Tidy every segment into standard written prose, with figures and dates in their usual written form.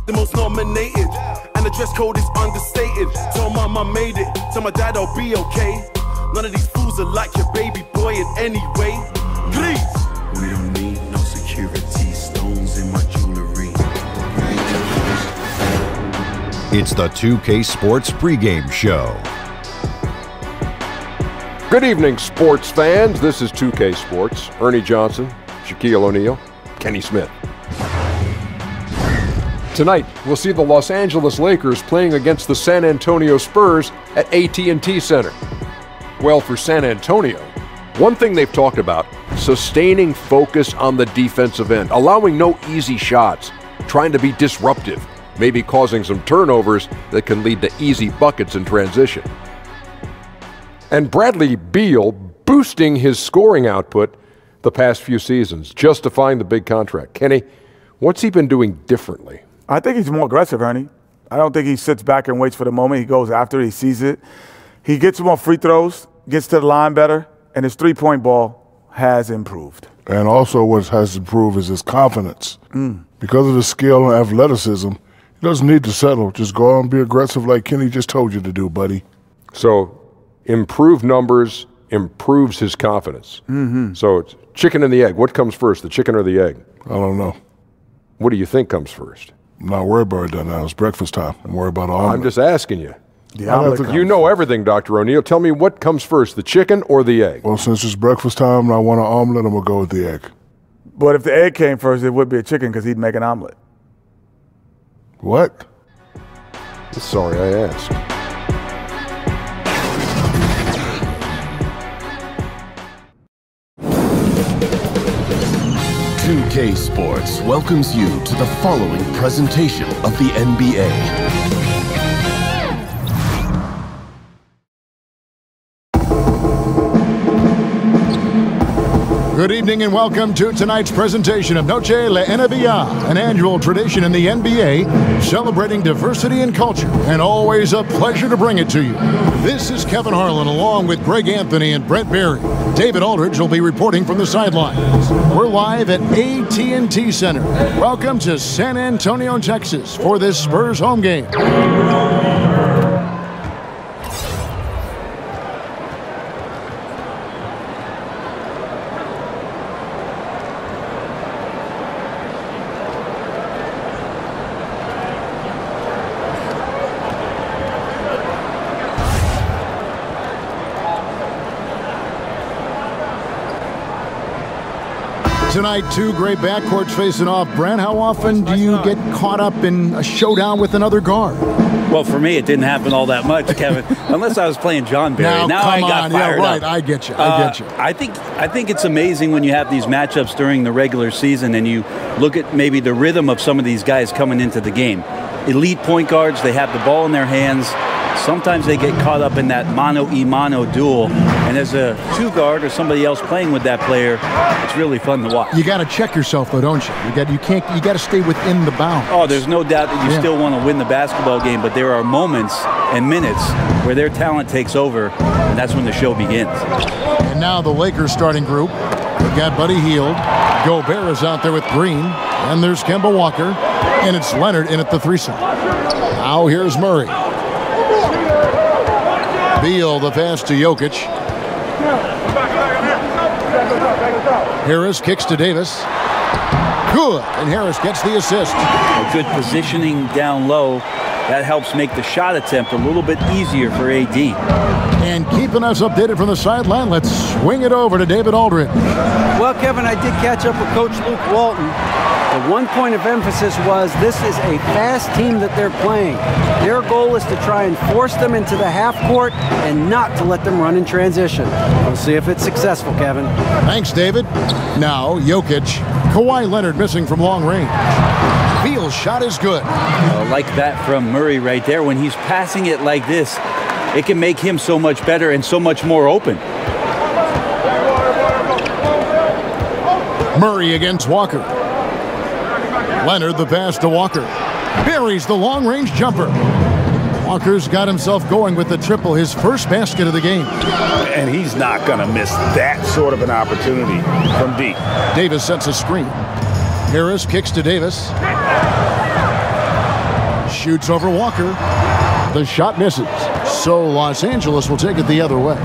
the most nominated, and the dress code is understated. Tell mom I made it, tell my dad I'll be okay. None of these fools are like your baby boy in any way. Please. We don't need no security, stones in my jewelry. It's the 2K Sports pregame show. Good evening, sports fans. This is 2K Sports. Ernie Johnson, Shaquille O'Neal, Kenny Smith. Tonight, we'll see the Los Angeles Lakers playing against the San Antonio Spurs at AT&T Center. Well, for San Antonio, one thing they've talked about, sustaining focus on the defensive end, allowing no easy shots, trying to be disruptive, maybe causing some turnovers that can lead to easy buckets in transition. And Bradley Beal boosting his scoring output the past few seasons, justifying the big contract. Kenny, what's he been doing differently? I think he's more aggressive, Ernie. I don't think he sits back and waits for the moment. He goes after it. He sees it. He gets more free throws, gets to the line better, and his three-point ball has improved. And also what has improved is his confidence. Because of his skill and athleticism, he doesn't need to settle. Just go out and be aggressive like Kenny just told you to do, buddy. So, improved numbers improves his confidence. So, it's chicken and the egg. What comes first, the chicken or the egg? I don't know. What do you think comes first? I'm not worried about that now. It's breakfast time. I'm worried about the omelet. I'm just asking you. The omelet You know everything, Dr. O'Neal. Tell me what comes first, the chicken or the egg? Well, since it's breakfast time and I want an omelet, I'm going to go with the egg. But if the egg came first, it would be a chicken because he'd make an omelet. What? Sorry, I asked. K Sports welcomes you to the following presentation of the NBA. Good evening and welcome to tonight's presentation of Noche La NBA, an annual tradition in the NBA celebrating diversity and culture, and always a pleasure to bring it to you. This is Kevin Harlan along with Greg Anthony and Brett Barry. David Aldridge will be reporting from the sidelines. We're live at AT&T Center. Welcome to San Antonio, Texas for this Spurs home game. Tonight, two great backcourts facing off. Brent, how often do you get caught up in a showdown with another guard? Well, for me, it didn't happen all that much, Kevin, unless I was playing John Barry. Now I got fired up. I get you. I think it's amazing when you have these matchups during the regular season and you look at maybe the rhythm of some of these guys coming into the game. Elite point guards, they have the ball in their hands. Sometimes they get caught up in that mano-a-mano duel, and as a two-guard or somebody else playing with that player, it's really fun to watch. You got to check yourself, though, don't you? You got to stay within the bounds. Oh, there's no doubt that you still want to win the basketball game, but there are moments and minutes where their talent takes over, and that's when the show begins. And now the Lakers starting group. They've got Buddy Hield. Gobert is out there with Green, and there's Kemba Walker, and it's Leonard in at the three-side. Now here's Murray. Beal, the pass to Jokic. Harris kicks to Davis. Good, and Harris gets the assist. A good positioning down low. That helps make the shot attempt a little bit easier for AD. And keeping us updated from the sideline, let's swing it over to David Aldridge. Well, Kevin, I did catch up with Coach Luke Walton. The one point of emphasis was this is a fast team that they're playing. Their goal is to try and force them into the half court and not to let them run in transition. We'll see if it's successful, Kevin. Thanks, David. Now, Jokic. Kawhi Leonard missing from long range. Beal's shot is good. Like that from Murray right there. When he's passing it like this, it can make him so much better and so much more open. Murray against Walker. Leonard the pass to Walker. Buries the long-range jumper. Walker's got himself going with the triple, his first basket of the game. And he's not going to miss that sort of an opportunity from deep. Davis sets a screen. Harris kicks to Davis. Shoots over Walker. The shot misses. So Los Angeles will take it the other way.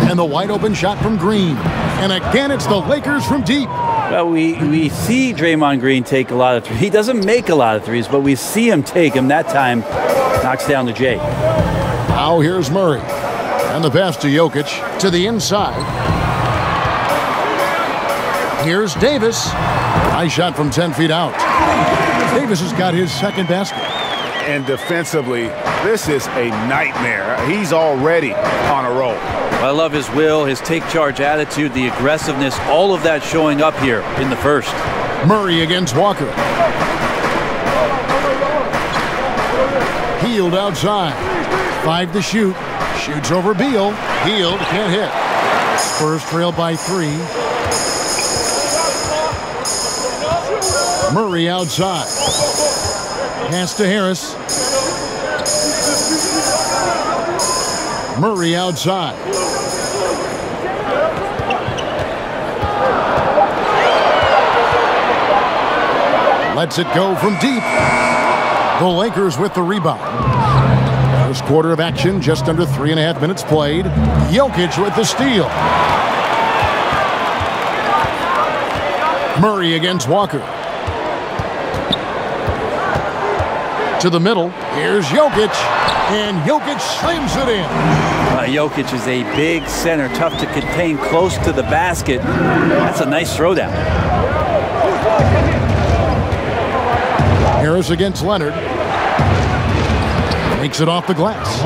And the wide open shot from Green. And again, it's the Lakers from deep. Well, we see Draymond Green take a lot of threes. He doesn't make a lot of threes, but we see him take them. That time, knocks down to Jay. Now here's Murray. And the pass to Jokic to the inside. Here's Davis. Nice shot from 10 feet out. Davis has got his second basket. And defensively, this is a nightmare. He's already on a roll. I love his will, his take charge attitude, the aggressiveness, all of that showing up here in the first. Murray against Walker. Hield outside. 5 to shoot. Shoots over Beal. Hield can't hit. Spurs trail by 3. Murray outside. Pass to Harris. Murray outside. Lets it go from deep. The Lakers with the rebound. First quarter of action, just under 3.5 minutes played. Jokic with the steal. Murray against Walker. To the middle. Here's Jokic. And Jokic slams it in. Jokic is a big center, tough to contain, close to the basket. That's a nice throwdown. Harris against Leonard. Makes it off the glass.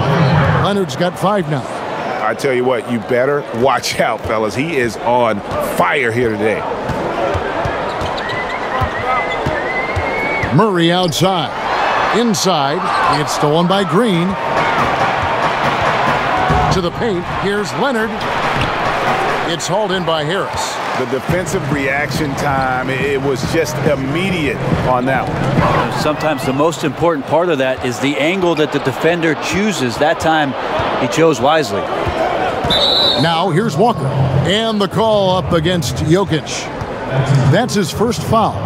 Leonard's got 5 now. I tell you what, you better watch out, fellas. He is on fire here today. Murray outside. Inside. It's stolen by Green. To the paint. Here's Leonard. It's hauled in by Harris. The defensive reaction time, it was just immediate on that one. Sometimes the most important part of that is the angle that the defender chooses. That time, he chose wisely. Now here's Walker. And the call up against Jokic. That's his first foul.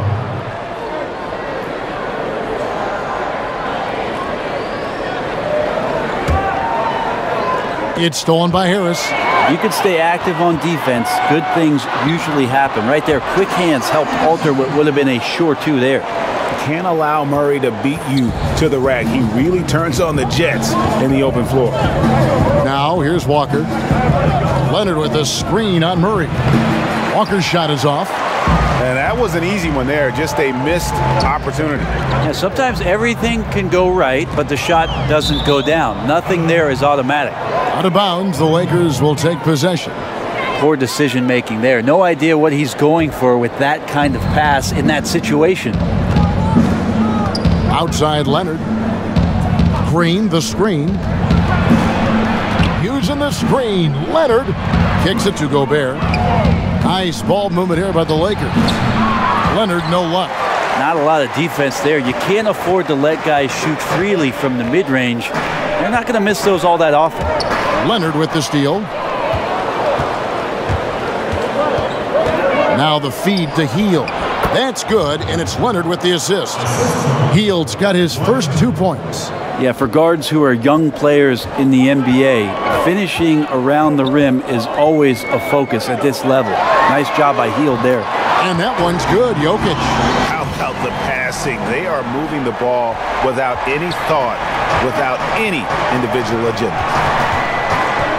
It's stolen by Harris. You can stay active on defense. Good things usually happen. Right there, quick hands helped alter what would have been a sure 2 there. Can't allow Murray to beat you to the rack. He really turns on the Jets in the open floor. Now here's Walker. Leonard with a screen on Murray. Walker's shot is off. And that was an easy one there. Just a missed opportunity. Yeah, sometimes everything can go right, but the shot doesn't go down. Nothing there is automatic. Out of bounds, the Lakers will take possession. Poor decision making there. No idea what he's going for with that kind of pass in that situation. Outside Leonard. Green, the screen. Using the screen. Leonard kicks it to Gobert. Nice ball movement here by the Lakers. Leonard, no luck. Not a lot of defense there. You can't afford to let guys shoot freely from the mid-range. They're not going to miss those all that often. Leonard with the steal. Now the feed to Hield. That's good, and it's Leonard with the assist. Hield's got his first 2 points. Yeah, for guards who are young players in the NBA, finishing around the rim is always a focus at this level. Nice job by Hield there. And that one's good, Jokic. How about the passing? They are moving the ball without any thought, without any individual agenda.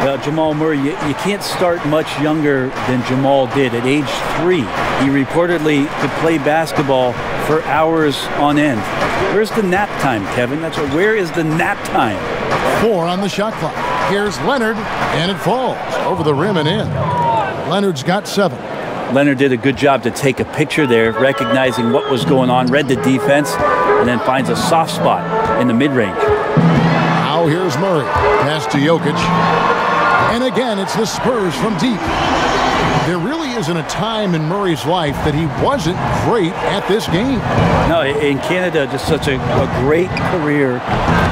Well, Jamal Murray, you can't start much younger than Jamal did at age 3. He reportedly could play basketball for hours on end. Where's the nap time, Kevin? Where is the nap time? 4 on the shot clock. Here's Leonard, and it falls over the rim and in. Leonard's got 7. Leonard did a good job to take a picture there, recognizing what was going on, read the defense, and then finds a soft spot in the mid-range. Now here's Murray. Pass to Jokic. And again, it's the Spurs from deep. There really isn't a time in Murray's life that he wasn't great at this game. No, in Canada, just such a great career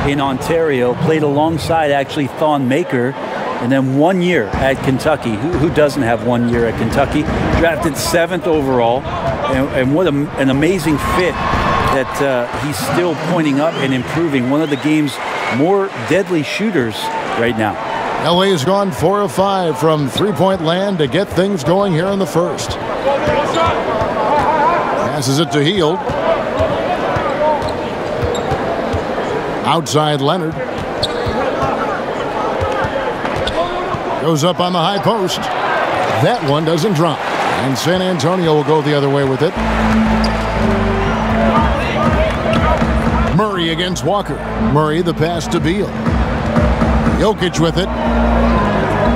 in Ontario. Played alongside, actually, Thon Maker. And then 1 year at Kentucky. Who doesn't have 1 year at Kentucky? Drafted 7th overall. And what an amazing fit that he's still pointing up and improving. One of the game's more deadly shooters right now. LA has gone 4 of 5 from three-point land to get things going here in the first. Passes it to Hield. Outside Leonard. Goes up on the high post. That one doesn't drop. And San Antonio will go the other way with it. Murray against Walker. Murray the pass to Beal. Jokic with it.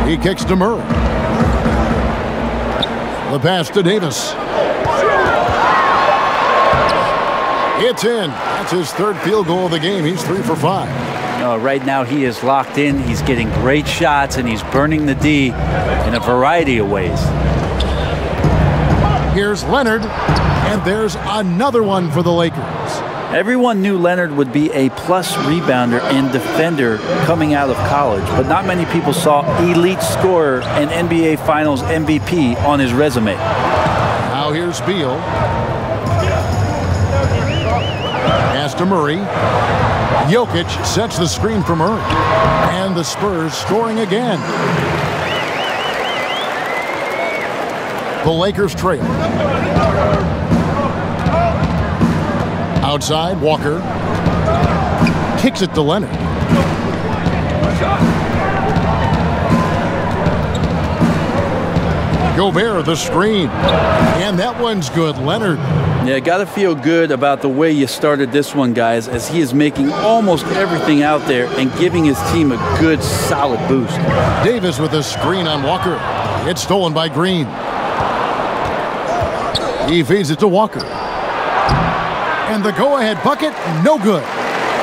He kicks to Murray. The pass to Davis. It's in. That's his third field goal of the game. He's 3 for 5. Right now he is locked in. He's getting great shots, and he's burning the D in a variety of ways. Here's Leonard, and there's another one for the Lakers. Everyone knew Leonard would be a plus rebounder and defender coming out of college, but not many people saw elite scorer and NBA Finals MVP on his resume. Now here's Beal. Pass to Murray. Jokic sets the screen for Murray. And the Spurs scoring again. The Lakers trail. Outside, Walker. Kicks it to Leonard. Gobert, the screen. And that one's good. Leonard. Yeah, got to feel good about the way you started this one, guys, as he is making almost everything out there and giving his team a good, solid boost. Davis with a screen on Walker. It's stolen by Green. He feeds it to Walker. And the go-ahead bucket, no good.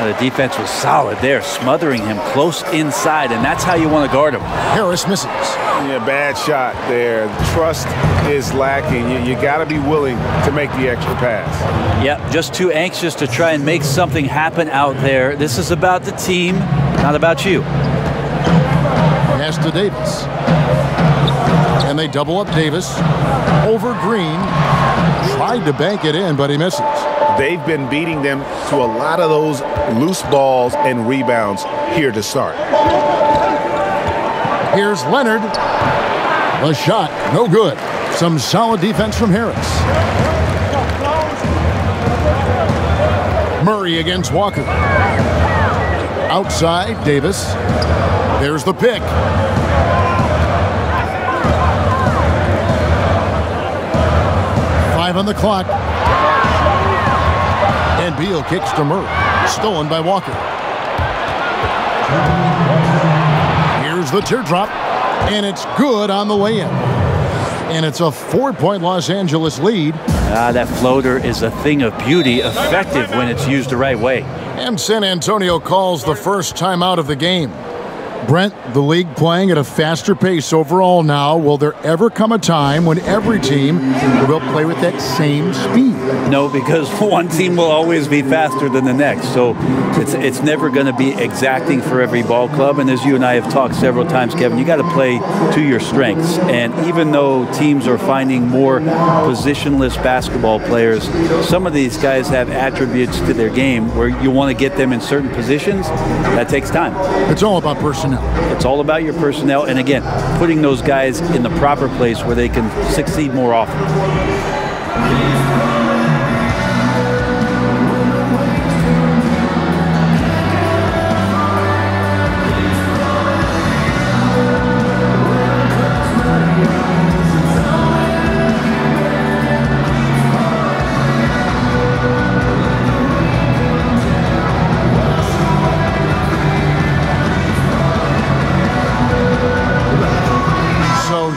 The defense was solid there, smothering him close inside, and that's how you want to guard him. Harris misses. Yeah, bad shot there. Trust is lacking. You got to be willing to make the extra pass. Yep, just too anxious to try and make something happen out there. This is about the team, not about you. Pass to Davis. And they double up Davis. Over Green. Tried to bank it in, but he misses. They've been beating them to a lot of those loose balls and rebounds here to start. Here's Leonard. The shot, no good. Some solid defense from Harris. Murray against Walker. Outside, Davis. There's the pick. On the clock. And Beal kicks to Murray. Stolen by Walker. Here's the teardrop. And it's good on the way in. And it's a 4-point Los Angeles lead. That floater is a thing of beauty, effective when it's used the right way. And San Antonio calls the first timeout of the game. Brent, the league playing at a faster pace overall now. Will there ever come a time when every team will play with that same speed? No, because one team will always be faster than the next. So it's never going to be exacting for every ball club. And as you and I have talked several times, Kevin, you got to play to your strengths. And even though teams are finding more positionless basketball players, some of these guys have attributes to their game where you want to get them in certain positions. That takes time. It's all about personnel. It's all about your personnel, and again, putting those guys in the proper place where they can succeed more often.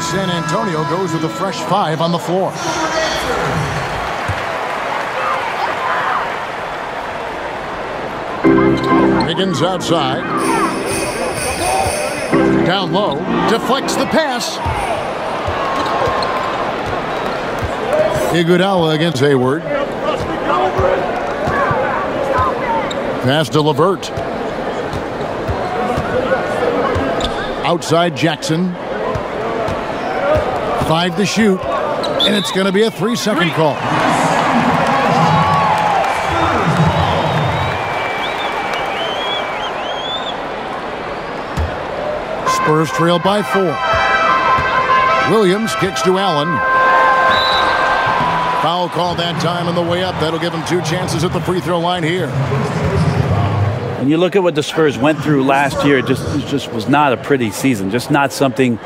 San Antonio goes with a fresh 5 on the floor. Higgins outside. Down low. Deflects the pass. Iguodala against Hayward. Pass to LeVert. Outside Jackson. 5 to shoot, and it's going to be a 3-second call. Spurs trail by 4. Williams kicks to Allen. Foul call that time on the way up. That'll give him 2 chances at the free throw line here. When you look at what the Spurs went through last year, it just was not a pretty season. Just not something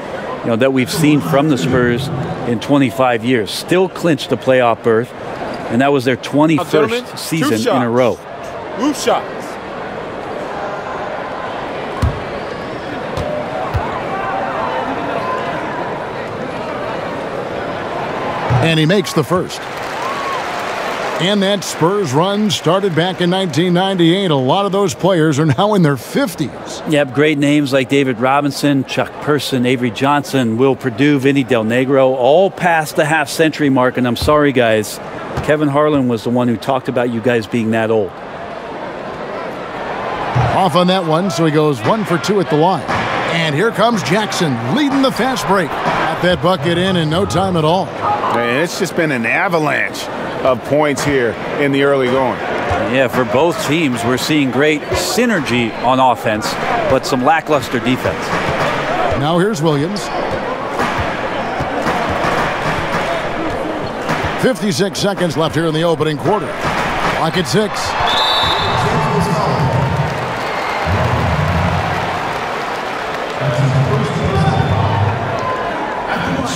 that we've seen from the Spurs in 25 years. Still clinched the playoff berth, and that was their 21st season in a row. Roof shots. And he makes the first. And that Spurs run started back in 1998. A lot of those players are now in their 50s. Yep, great names like David Robinson, Chuck Person, Avery Johnson, Will Perdue, Vinny Del Negro, all past the half-century mark. And I'm sorry, guys, Kevin Harlan was the one who talked about you guys being that old. Off on that one, so he goes 1 for 2 at the line. And here comes Jackson leading the fast break. Got that bucket in no time at all. And it's just been an avalanche of points here in the early going. Yeah, for both teams, we're seeing great synergy on offense, but some lackluster defense. Now here's Williams. 56 seconds left here in the opening quarter. Clock at 6.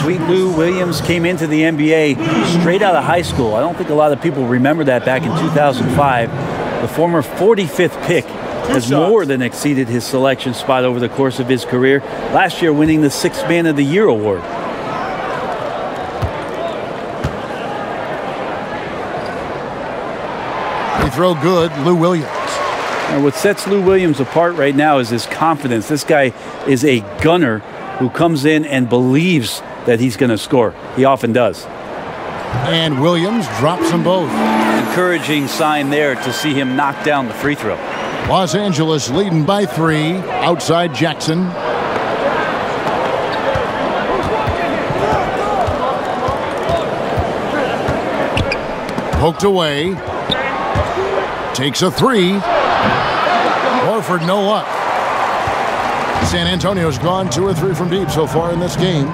Sweet Lou Williams came into the NBA straight out of high school. I don't think a lot of people remember that back in 2005. The former 45th pick has more than exceeded his selection spot over the course of his career, last year winning the 6th Man of the Year award. They throw good, Lou Williams. And what sets Lou Williams apart right now is his confidence. This guy is a gunner who comes in and believes that he's going to score. He often does. And Williams drops them both. Encouraging sign there to see him knock down the free throw. Los Angeles leading by 3. Outside Jackson. Poked away. Takes a 3. Horford no luck. San Antonio's gone 2 or 3 from deep so far in this game.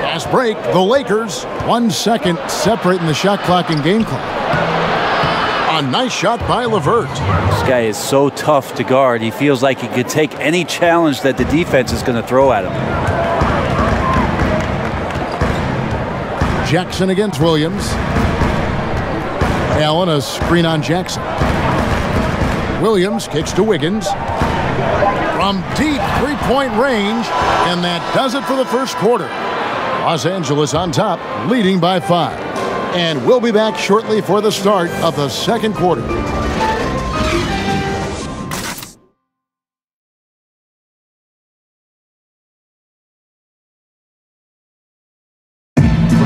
Fast break, the Lakers. 1 second separating the shot clock and game clock. A nice shot by LeVert. This guy is so tough to guard. He feels like he could take any challenge that the defense is going to throw at him. Jackson against Williams. Allen, a screen on Jackson. Williams kicks to Wiggins from deep three-point range, and that does it for the first quarter. Los Angeles on top, leading by 5. And we'll be back shortly for the start of the second quarter.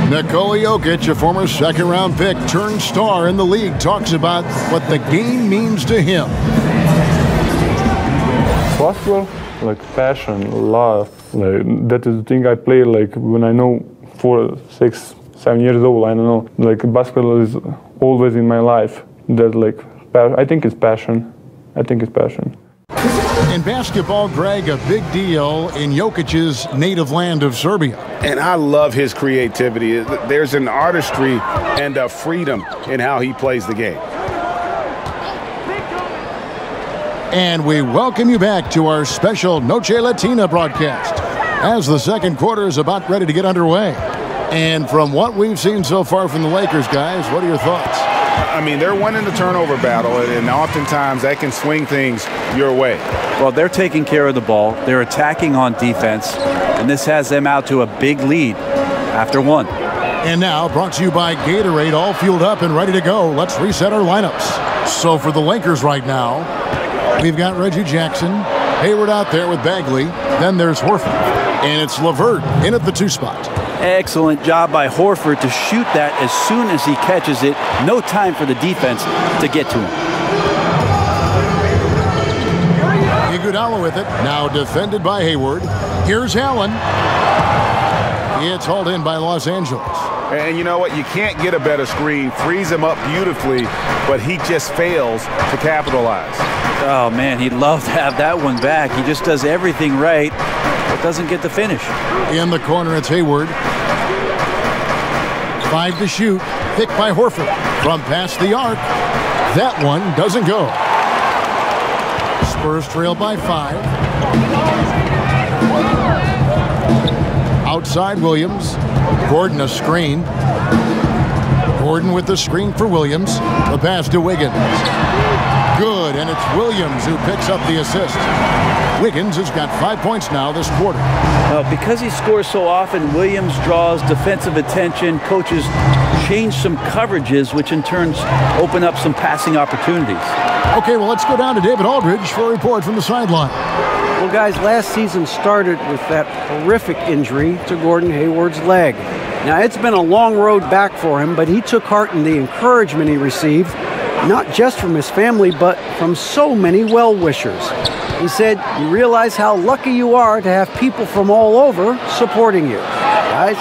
Nikola Jokic, a former second-round pick, turned star in the league, talks about what the game means to him. Basketball, like passion, love. Like that is the thing I play. Like when I know 4, 6, 7 years old, I don't know. Like basketball is always in my life. That like I think it's passion. I think it's passion. In basketball, Greg, a big deal in Jokic's native land of Serbia. And I love his creativity. There's an artistry and a freedom in how he plays the game. And we welcome you back to our special Noche Latina broadcast as the second quarter is about ready to get underway. And from what we've seen so far from the Lakers, guys, what are your thoughts? I mean, they're winning the turnover battle, and oftentimes that can swing things your way. Well, they're taking care of the ball. They're attacking on defense, and this has them out to a big lead after 1. And now, brought to you by Gatorade, all fueled up and ready to go. Let's reset our lineups. So for the Lakers right now, we've got Reggie Jackson, Hayward out there with Bagley. Then there's Horford, and it's LeVert in at the 2 spot. Excellent job by Horford to shoot that as soon as he catches it. No time for the defense to get to him. Iguodala with it. Now defended by Hayward. Here's Allen. It's hauled in by Los Angeles. And you know what? You can't get a better screen. Frees him up beautifully, but he just fails to capitalize. Oh, man, he'd love to have that one back. He just does everything right, but doesn't get the finish. In the corner, it's Hayward. 5 to shoot. Picked by Horford. From past the arc. That one doesn't go. Spurs trail by 5. Outside Williams. Gordon a screen. Gordon with the screen for Williams. The pass to Wiggins. Good, and it's Williams who picks up the assist. Wiggins has got 5 points now this quarter. Because he scores so often, Williams draws defensive attention. Coaches change some coverages, which in turn open up some passing opportunities. Okay, well, let's go down to David Aldridge for a report from the sideline. Well, guys, last season started with that horrific injury to Gordon Hayward's leg. Now, it's been a long road back for him, but he took heart in the encouragement he received, not just from his family, but from so many well-wishers. He said, "You realize how lucky you are to have people from all over supporting you." Guys?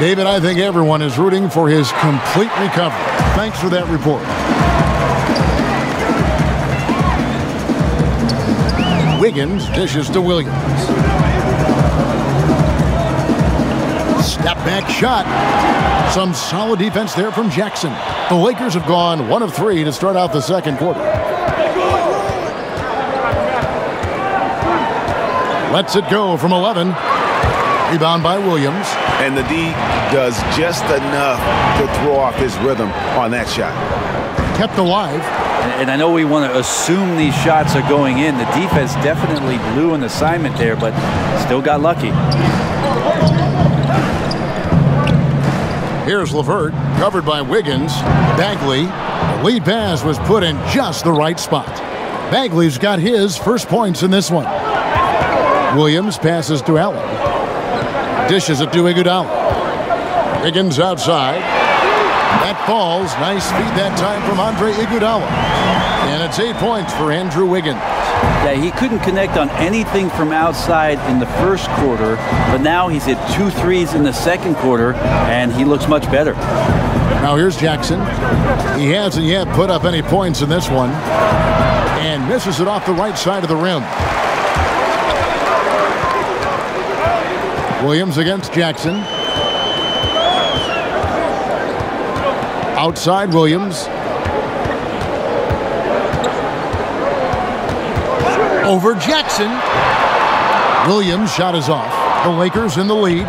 David, I think everyone is rooting for his complete recovery. Thanks for that report. Wiggins dishes to Williams. Step back shot. Some solid defense there from Jackson. The Lakers have gone 1 of 3 to start out the second quarter. Lets it go from 11. Rebound by Williams. And the D does just enough to throw off his rhythm on that shot. Kept alive. And I know we want to assume these shots are going in. The defense definitely blew an assignment there, but still got lucky. Here's LeVert, covered by Wiggins. Bagley, the lead pass was put in just the right spot. Bagley's got his first points in this one. Williams passes to Allen. Dishes it to Iguodala. Wiggins outside. That falls. Nice feed that time from Andre Iguodala. And it's 8 points for Andrew Wiggins. Yeah, he couldn't connect on anything from outside in the first quarter, but now he's hit 2 threes in the second quarter, and he looks much better. Now here's Jackson. He hasn't yet put up any points in this one, and misses it off the right side of the rim. Williams against Jackson. Outside Williams. Over Jackson. Williams' shot is off. The Lakers in the lead.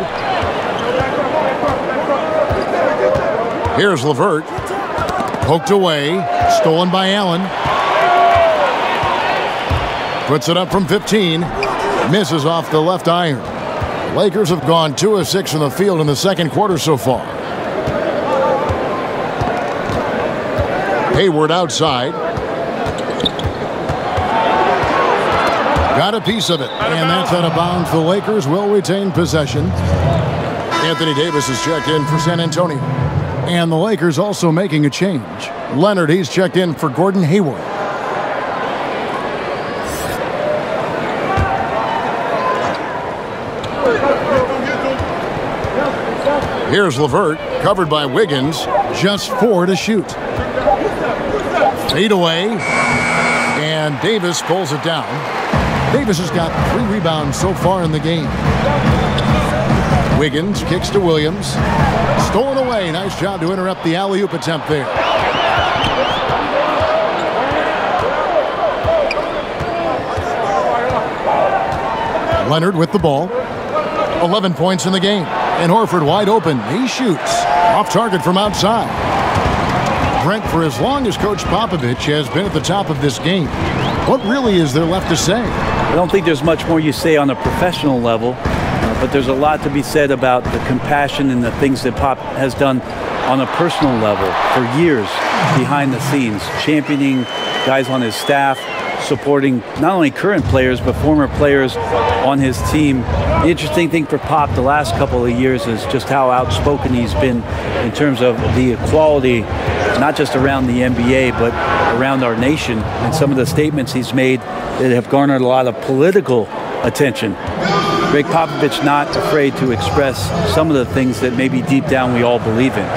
Here's LeVert. Poked away. Stolen by Allen. Puts it up from 15. Misses off the left iron. Lakers have gone 2 of 6 from the field in the second quarter so far. Hayward outside. Got a piece of it, and that's out of bounds. The Lakers will retain possession. Anthony Davis is checked in for San Antonio. And the Lakers also making a change. Leonard, he's checked in for Gordon Hayward. Here's LeVert, covered by Wiggins. Just 4 to shoot. Fade away, and Davis pulls it down. Davis has got 3 rebounds so far in the game. Wiggins kicks to Williams. Stolen away. Nice job to interrupt the alley-oop attempt there. Leonard with the ball. 11 points in the game. And Horford wide open. He shoots. Off target from outside. Brent, for as long as Coach Popovich has been at the top of this game, what really is there left to say? I don't think there's much more you say on a professional level, but there's a lot to be said about the compassion and the things that Pop has done on a personal level for years behind the scenes, championing guys on his staff, supporting not only current players but former players on his team. The interesting thing for Pop the last couple of years is just how outspoken he's been in terms of the equality, not just around the NBA but around our nation, and some of the statements he's made that have garnered a lot of political attention. Greg Popovich not afraid to express some of the things that maybe deep down we all believe in.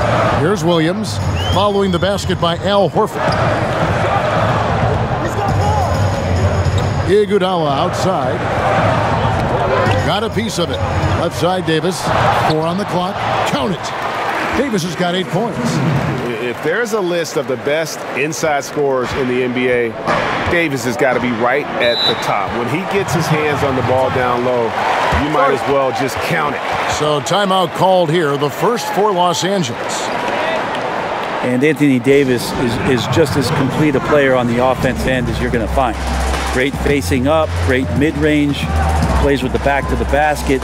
Here's Williams following the basket by Al Horford. Iguodala outside. Got a piece of it. Left side Davis. 4 on the clock. Count it. Davis has got 8 points. If there's a list of the best inside scorers in the NBA, Davis has got to be right at the top. When he gets his hands on the ball down low, you might as well just count it. So timeout called here, the first for Los Angeles. And Anthony Davis is just as complete a player on the offense end as you're going to find. Great facing up, great mid-range, plays with the back to the basket.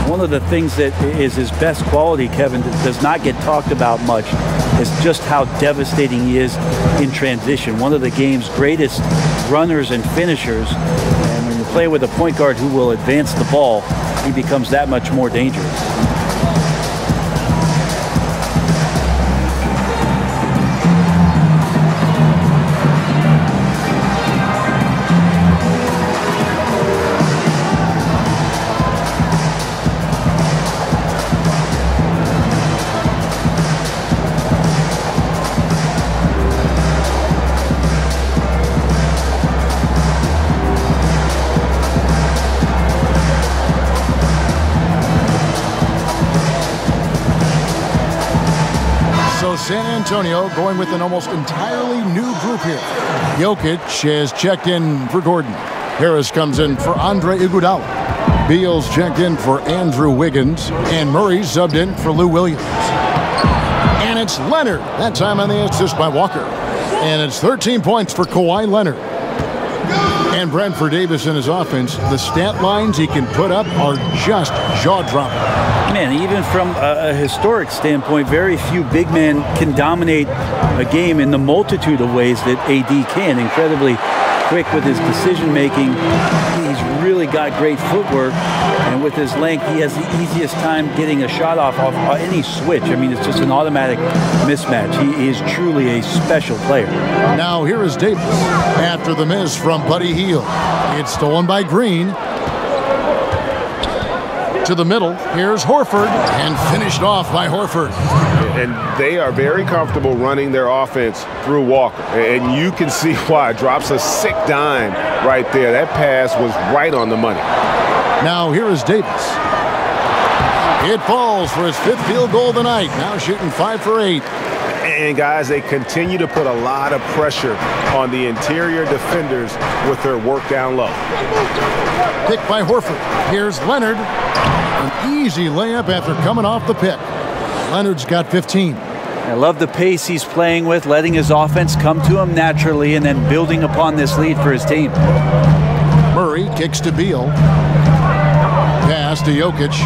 One of the things that is his best quality, Kevin, that does not get talked about much is just how devastating he is in transition. One of the game's greatest runners and finishers. And when you play with a point guard who will advance the ball, he becomes that much more dangerous. San Antonio going with an almost entirely new group here. Jokic has checked in for Gordon. Harris comes in for Andre Iguodala. Beal's checked in for Andrew Wiggins. And Murray subbed in for Lou Williams. And it's Leonard. That time on the assist by Walker. And it's 13 points for Kawhi Leonard. And Bradford Davis in his offense, the stat lines he can put up are just jaw-dropping. Man, even from a historic standpoint, very few big men can dominate a game in the multitude of ways that AD can. Incredibly quick with his decision-making. He's really got great footwork. And with his length, he has the easiest time getting a shot off any switch. I mean, it's just an automatic mismatch. He is truly a special player. Now here is Davis after the miss from Buddy Hield. It's stolen by Green. To the middle, here's Horford, and finished off by Horford. And they are very comfortable running their offense through Walker. And you can see why. Drops a sick dime right there. That pass was right on the money. Now here is Davis. It falls for his 5th field goal of the night. Now shooting 5 for 8. And guys, they continue to put a lot of pressure on the interior defenders with their work down low. Pick by Horford. Here's Leonard. An easy layup after coming off the pick. Leonard's got 15. I love the pace he's playing with, letting his offense come to him naturally and then building upon this lead for his team. Murray kicks to Beal. Pass to Jokic.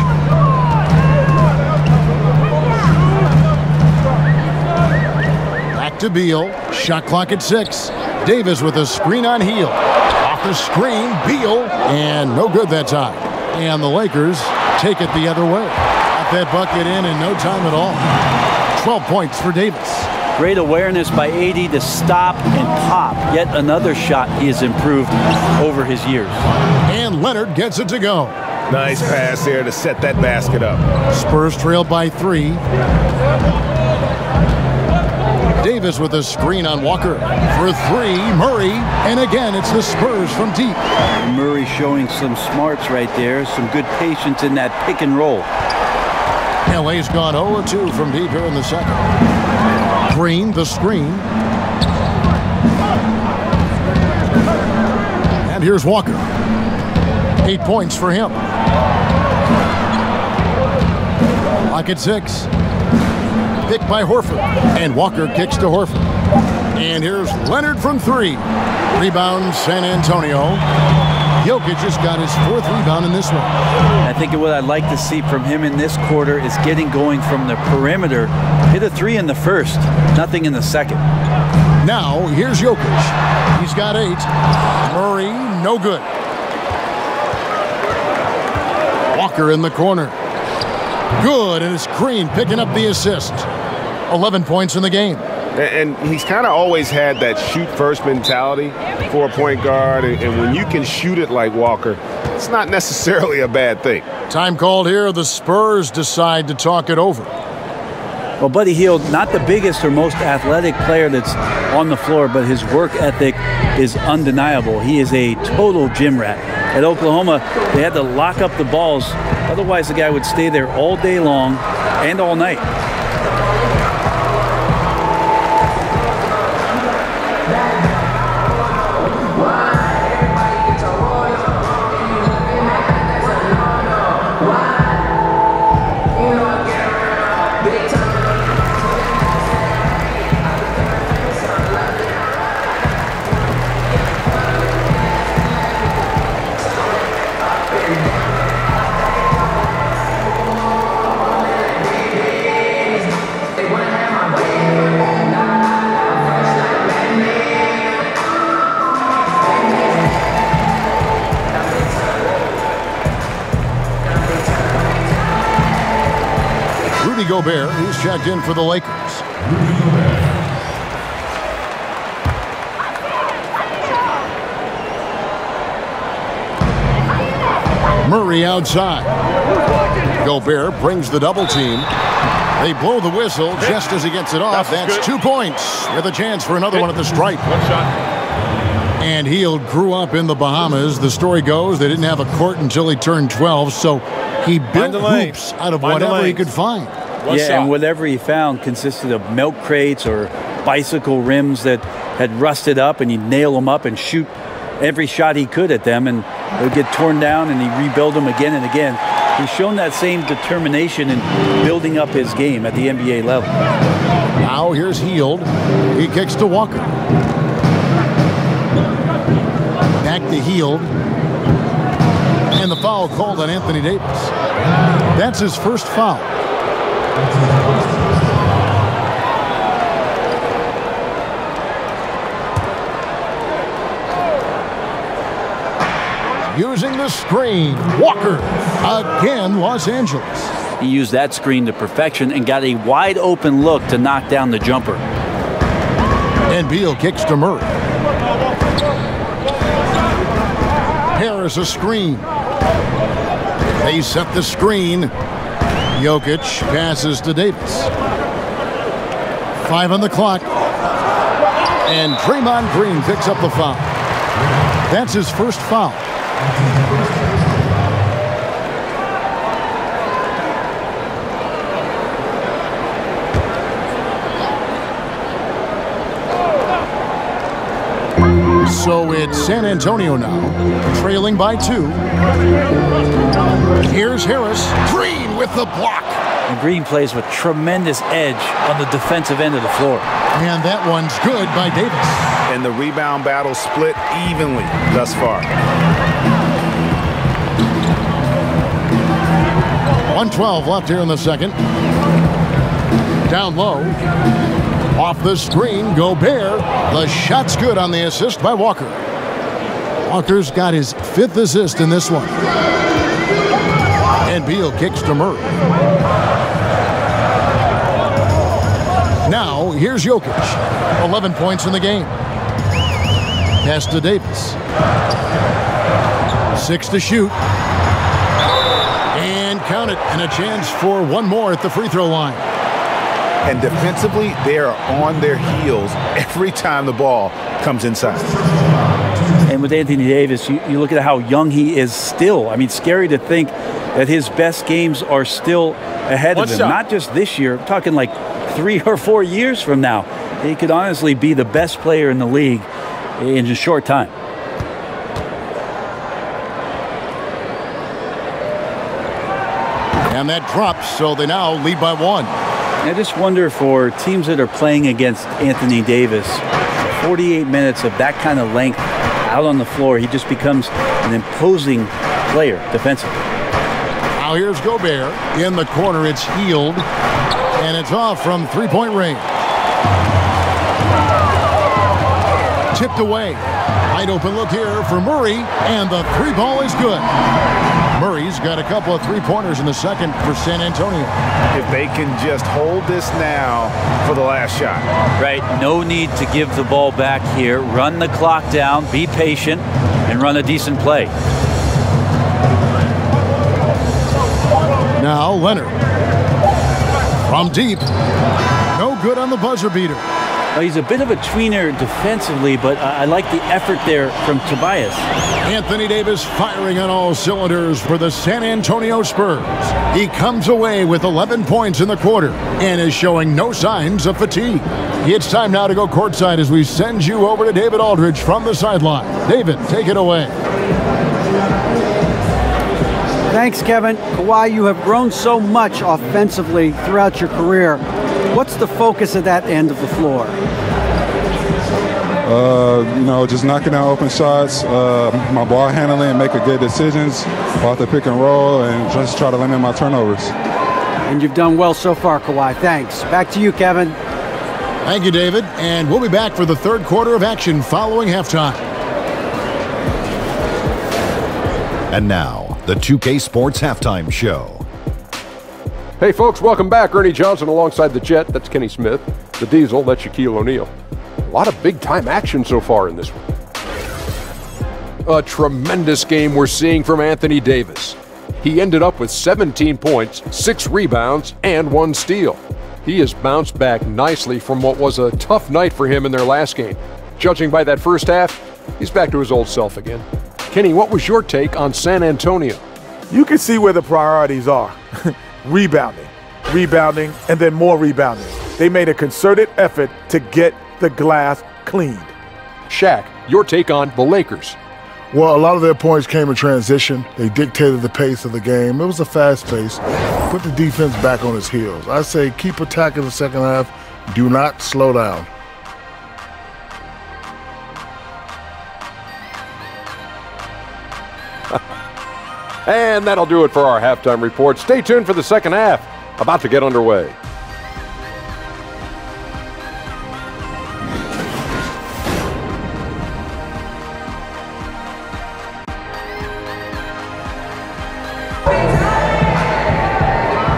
Back to Beal. Shot clock at 6. Davis with a screen on Hield. Off the screen, Beal. And no good that time. And the Lakers take it the other way. Got that bucket in no time at all. 12 points for Davis. Great awareness by AD to stop and pop. Yet another shot he has improved over his years. And Leonard gets it to go. Nice pass there to set that basket up. Spurs trail by 3. Davis with a screen on Walker. For 3, Murray. And again, it's the Spurs from deep. Murray showing some smarts right there. Some good patience in that pick and roll. LA's gone 0-2 from deep here in the second. Green, the screen. And here's Walker. 8 points for him. Lock at 6. Picked by Horford. And Walker kicks to Horford. And here's Leonard from 3. Rebound, San Antonio. Jokic just got his 4th rebound in this one. I think what I'd like to see from him in this quarter is getting going from the perimeter. Hit a 3 in the first, nothing in the second. Now, here's Jokic. He's got 8. Murray, no good. Walker in the corner. Good, and it's Green picking up the assist. 11 points in the game. And he's kind of always had that shoot-first mentality for a point guard. And when you can shoot it like Walker, it's not necessarily a bad thing. Time called here. The Spurs decide to talk it over. Well, Buddy Hield, not the biggest or most athletic player that's on the floor, but his work ethic is undeniable. He is a total gym rat. At Oklahoma, they had to lock up the balls. Otherwise, the guy would stay there all day long and all night. Gobert, he's checked in for the Lakers. Murray outside. Gobert brings the double team. They blow the whistle just as he gets it off. That's 2 points with a chance for another one at the stripe. One shot. And Hield grew up in the Bahamas. The story goes they didn't have a court until he turned 12, so he built hoops out of whatever he could find. And whatever he found consisted of milk crates or bicycle rims that had rusted up, and he'd nail them up and shoot every shot he could at them, and they would get torn down, and he'd rebuild them again and again. He's shown that same determination in building up his game at the NBA level. Now here's Hield. He kicks to Walker. Back to Hield. And the foul called on Anthony Davis. That's his first foul. Using the screen, Walker again, Los Angeles. He used that screen to perfection and got a wide open look to knock down the jumper. And Beal kicks to Murray. Harris a screen. They set the screen. Jokic passes to Davis. 5 on the clock. And Draymond Green picks up the foul. That's his first foul. So it's San Antonio now, trailing by 2. Here's Harris. Green with the block. And Green plays with tremendous edge on the defensive end of the floor. And that one's good by Davis. And the rebound battle split evenly thus far. 1:12 left here in the second. Down low. Off the screen, Gobert. The shot's good on the assist by Walker. Walker's got his 5th assist in this one. And Beal kicks to Murray. Now, here's Jokic. 11 points in the game. Pass to Davis. 6 to shoot. And count it. And a chance for one more at the free throw line. And defensively, they are on their heels every time the ball comes inside. And with Anthony Davis, you look at how young he is still. I mean, scary to think that his best games are still ahead of him. Not just this year. I'm talking like 3 or 4 years from now. He could honestly be the best player in the league in a short time. And that drops, so they now lead by 1. I just wonder for teams that are playing against Anthony Davis, 48 minutes of that kind of length out on the floor, he just becomes an imposing player defensively. Now here's Gobert. In the corner, it's Hield. And it's off from three-point range. Tipped away. Wide open look here for Murray. And the 3 ball is good. Murray's got a couple of three-pointers in the second for San Antonio. If they can just hold this now for the last shot. Right, no need to give the ball back here. Run the clock down, be patient, and run a decent play. Now Leonard. From deep. No good on the buzzer beater. Well, he's a bit of a tweener defensively, but I like the effort there from Tobias. Anthony Davis firing on all cylinders for the San Antonio Spurs. He comes away with 11 points in the quarter and is showing no signs of fatigue. It's time now to go courtside as we send you over to David Aldridge from the sideline. David, take it away. Thanks, Kevin. Kawhi, you have grown so much offensively throughout your career. What's the focus of that end of the floor? Just knocking down open shots, my ball handling, making good decisions off the pick and roll, and just try to limit my turnovers. And you've done well so far, Kawhi. Thanks. Back to you, Kevin. Thank you, David. And we'll be back for the third quarter of action following halftime. And now, the 2K Sports Halftime Show. Hey folks, welcome back. Ernie Johnson alongside the Jet, that's Kenny Smith. The Diesel, that's Shaquille O'Neal. A lot of big-time action so far in this one. A tremendous game we're seeing from Anthony Davis. He ended up with 17 points, 6 rebounds, and 1 steal. He has bounced back nicely from what was a tough night for him in their last game. Judging by that first half, he's back to his old self again. Kenny, what was your take on San Antonio? You can see where the priorities are. Rebounding, and then more rebounding. They made a concerted effort to get the glass cleaned. Shaq, your take on the Lakers. Well, a lot of their points came in transition. They dictated the pace of the game. It was a fast pace. Put the defense back on its heels. I say keep attacking the second half. Do not slow down. And that'll do it for our halftime report. Stay tuned for the second half, about to get underway.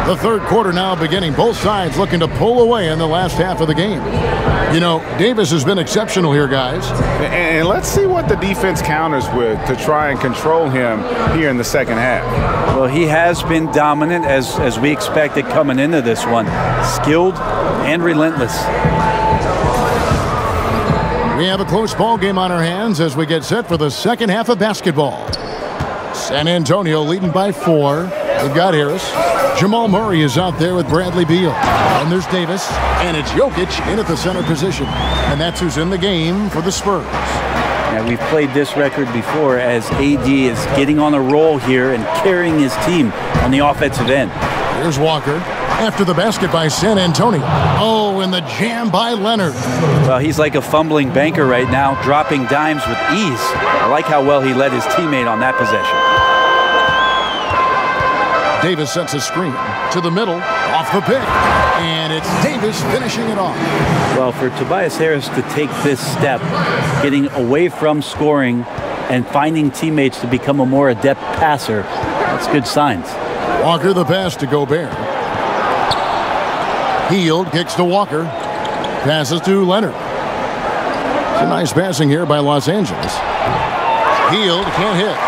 The third quarter now beginning. Both sides looking to pull away in the last half of the game. You know, Davis has been exceptional here, guys. And let's see what the defense counters with to try and control him here in the second half. Well, he has been dominant as we expected coming into this one. Skilled and relentless. We have a close ball game on our hands as we get set for the second half of basketball. San Antonio leading by 4. They've got Harris. Jamal Murray is out there with Bradley Beal. And there's Davis. And it's Jokic in at the center position. And that's who's in the game for the Spurs. Yeah, we've played this record before as AD is getting on a roll here and carrying his team on the offensive end. Here's Walker. After the basket by San Antonio. Oh, and the jam by Leonard. Well, he's like a fumbling banker right now, dropping dimes with ease. I like how well he led his teammate on that possession. Davis sets a screen to the middle, off the pick, and it's Davis finishing it off. Well, for Tobias Harris to take this step, getting away from scoring and finding teammates to become a more adept passer, that's good signs. Walker the pass to Gobert. Hield kicks to Walker. Passes to Leonard. It's a nice passing here by Los Angeles. Hield can't hit.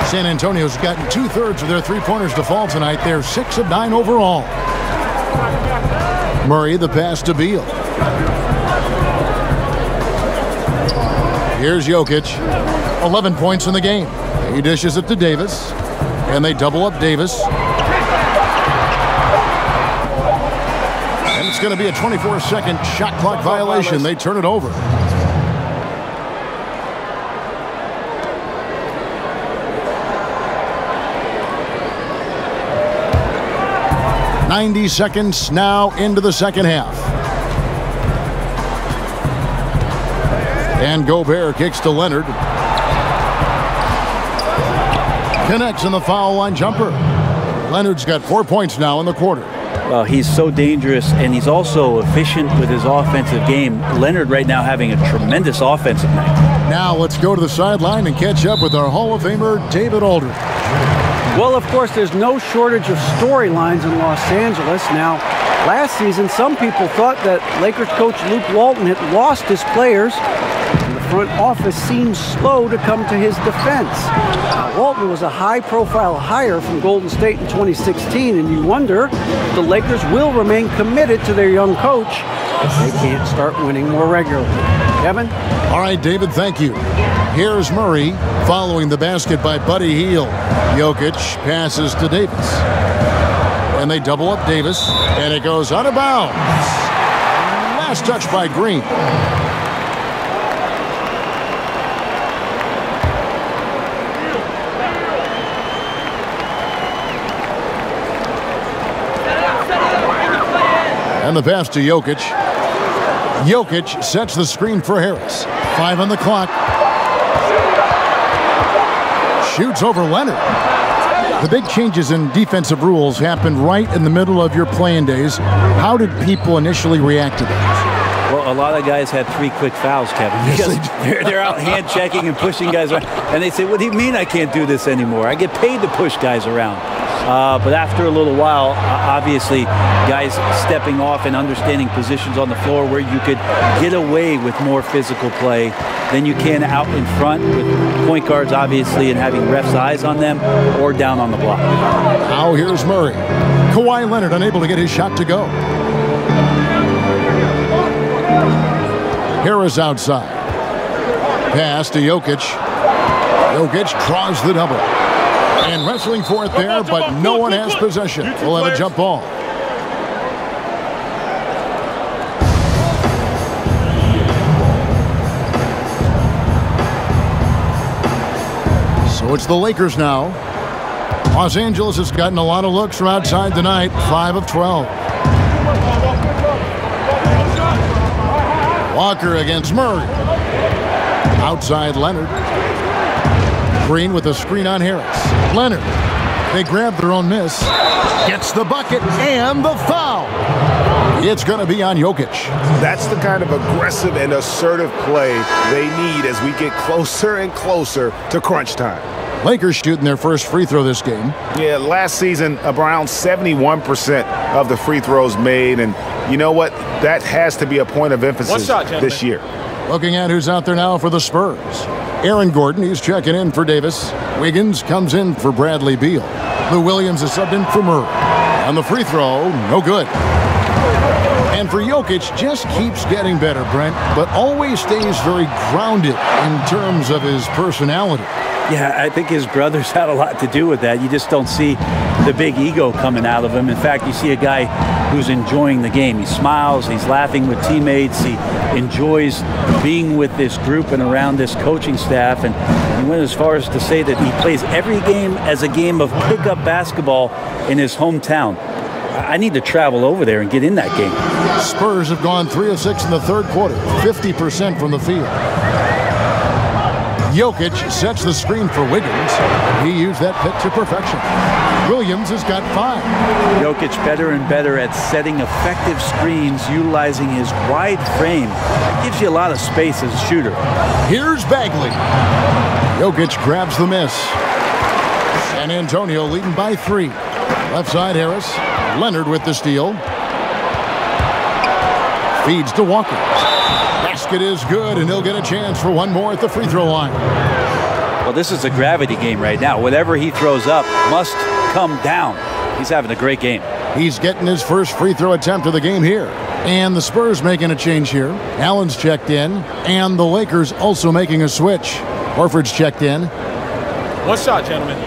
San Antonio's gotten 2/3 of their three-pointers to fall tonight. They're 6 of 9 overall. Murray the pass to Beal. Here's Jokic. 11 points in the game. He dishes it to Davis. And they double up Davis. And it's going to be a 24-second shot clock violation. They turn it over. "90 seconds now into the second half. And Gobert kicks to Leonard. Connects in the foul line jumper. Leonard's got 4 points now in the quarter. Well, he's so dangerous, and he's also efficient with his offensive game. Leonard right now having a tremendous offensive night. Now let's go to the sideline and catch up with our Hall of Famer, David Aldridge. Well, of course, there's no shortage of storylines in Los Angeles. Now, last season, some people thought that Lakers coach Luke Walton had lost his players, and the front office seemed slow to come to his defense. Walton was a high-profile hire from Golden State in 2016, and you wonder if the Lakers will remain committed to their young coach if they can't start winning more regularly. Kevin? All right, David, thank you. Here's Murray following the basket by Buddy Hield. Jokic passes to Davis. And they double up Davis, and it goes out of bounds. Last touch by Green. And the pass to Jokic. Jokic sets the screen for Harris. 5 on the clock. Shoots over Leonard. The big changes in defensive rules happened right in the middle of your playing days. How did people initially react to that? Well, a lot of guys had 3 quick fouls, Kevin, because they're out hand checking and pushing guys around. And they say, what do you mean I can't do this anymore? I get paid to push guys around. But after a little while, obviously, guys stepping off and understanding positions on the floor where you could get away with more physical play than you can out in front with point guards, obviously, and having refs' eyes on them or down on the block. Now here's Murray. Kawhi Leonard unable to get his shot to go. Harris outside. Pass to Jokic. Jokic draws the double. And wrestling for it there, but no one has possession. We'll have a jump ball. So it's the Lakers now. Los Angeles has gotten a lot of looks from outside tonight. 5 of 12. Walker against Murray. Outside Leonard. Green with a screen on Harris. Leonard. They grab their own miss. Gets the bucket and the foul. It's going to be on Jokic. That's the kind of aggressive and assertive play they need as we get closer and closer to crunch time. Lakers shooting their first free throw this game. Yeah, last season, around 71% of the free throws made. And you know what? That has to be a point of emphasis this year. Looking at who's out there now for the Spurs. Aaron Gordon, he's checking in for Davis. Wiggins comes in for Bradley Beal. Lou Williams is subbed in for Murray. On the free throw, no good. And for Jokic, just keeps getting better, Brent, but always stays very grounded in terms of his personality. Yeah, I think his brothers had a lot to do with that. You just don't see the big ego coming out of him. In fact, you see a guy who's enjoying the game. He smiles, he's laughing with teammates, he enjoys being with this group and around this coaching staff. And he went as far as to say that he plays every game as a game of pickup basketball in his hometown. I need to travel over there and get in that game. Spurs have gone 3 of 6 in the third quarter, 50% from the field. Jokic sets the screen for Wiggins. He used that pick to perfection. Williams has got 5. Jokic better and better at setting effective screens, utilizing his wide frame. It gives you a lot of space as a shooter. Here's Bagley. Jokic grabs the miss. San Antonio leading by 3. Left side Harris. Leonard with the steal. Feeds to Walker. Basket is good, and he'll get a chance for one more at the free throw line. Well, this is a gravity game right now. Whatever he throws up must come down. He's having a great game. He's getting his first free throw attempt of the game here. And the Spurs making a change here. Allen's checked in, and the Lakers also making a switch. Horford's checked in. One shot, gentlemen.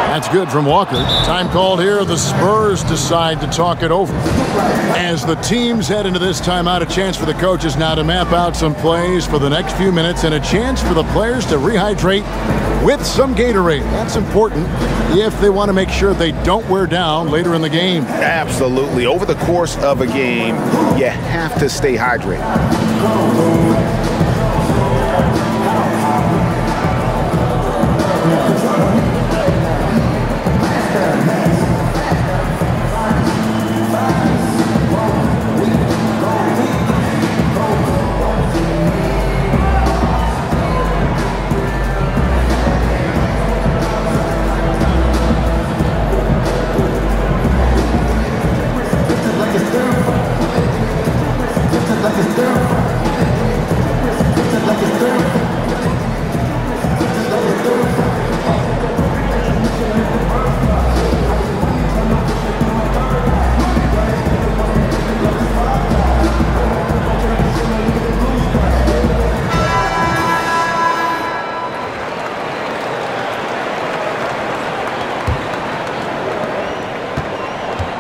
That's good from Walker. Time called here. The Spurs decide to talk it over. As the teams head into this timeout, a chance for the coaches now to map out some plays for the next few minutes and a chance for the players to rehydrate with some Gatorade. That's important if they want to make sure they don't wear down later in the game. Absolutely. Over the course of a game, you have to stay hydrated.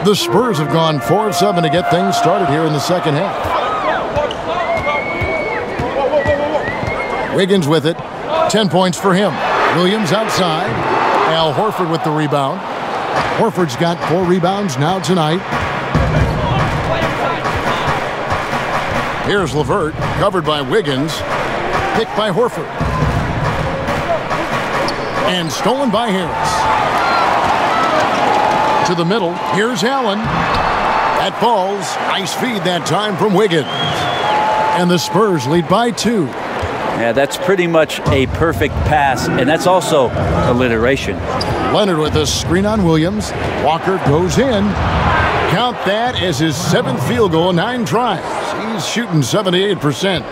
The Spurs have gone 4 of 7 to get things started here in the second half. Wiggins with it. 10 points for him. Williams outside. Al Horford with the rebound. Horford's got 4 rebounds now tonight. Here's LeVert, covered by Wiggins. Picked by Horford. And stolen by Harris. To the middle. Here's Allen. That falls. Nice feed that time from Wiggins. And the Spurs lead by 2. Yeah, that's pretty much a perfect pass, and that's also alliteration. Leonard with a screen on Williams. Walker goes in. Count that as his 7th field goal, 9 tries. He's shooting 78%.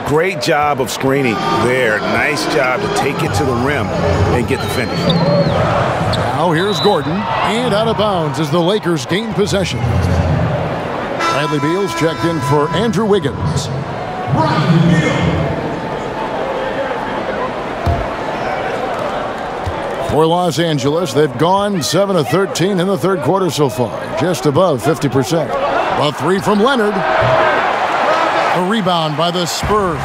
Great job of screening there. Nice job to take it to the rim and get the finish. Now here's Gordon, and out of bounds as the Lakers gain possession. Bradley Beal's checked in for Andrew Wiggins. For Los Angeles, they've gone 7 of 13 in the third quarter so far, just above 50%. A 3 from Leonard. A rebound by the Spurs.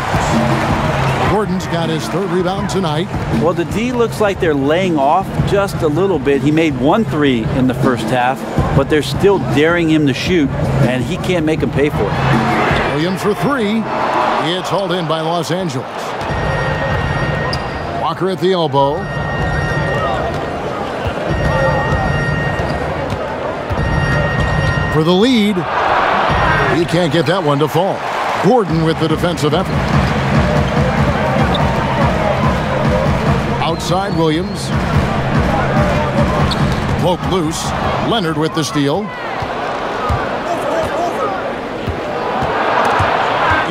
Gordon's got his 3rd rebound tonight. Well, the D looks like they're laying off just a little bit. He made 1 3 in the first half, but they're still daring him to shoot, and he can't make him pay for it. Williams for 3. It's hauled in by Los Angeles. Walker at the elbow. For the lead. He can't get that one to fall. Gordon with the defensive effort. Outside Williams. Poke loose. Leonard with the steal.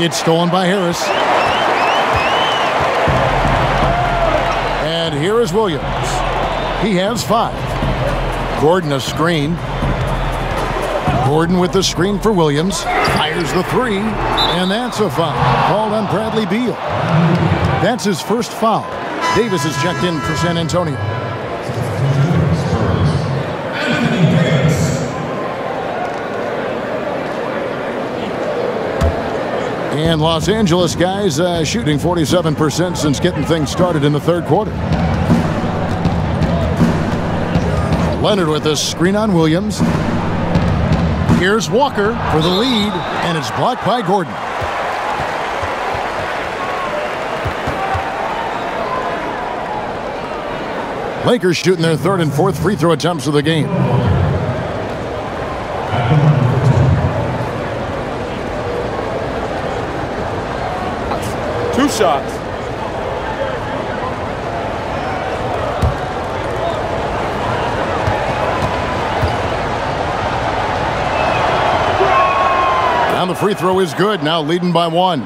It's stolen by Harris. And here is Williams. He has 5. Gordon a screen. Gordon with the screen for Williams. Fires the 3. And that's a foul. Called on Bradley Beal. That's his first foul. Davis is checked in for San Antonio. And Los Angeles guys shooting 47% since getting things started in the third quarter. Leonard with a screen on Williams. Here's Walker for the lead, and it's blocked by Gordon. Lakers shooting their 3rd and 4th free throw attempts of the game. Two shots. And the free throw is good, now leading by 1.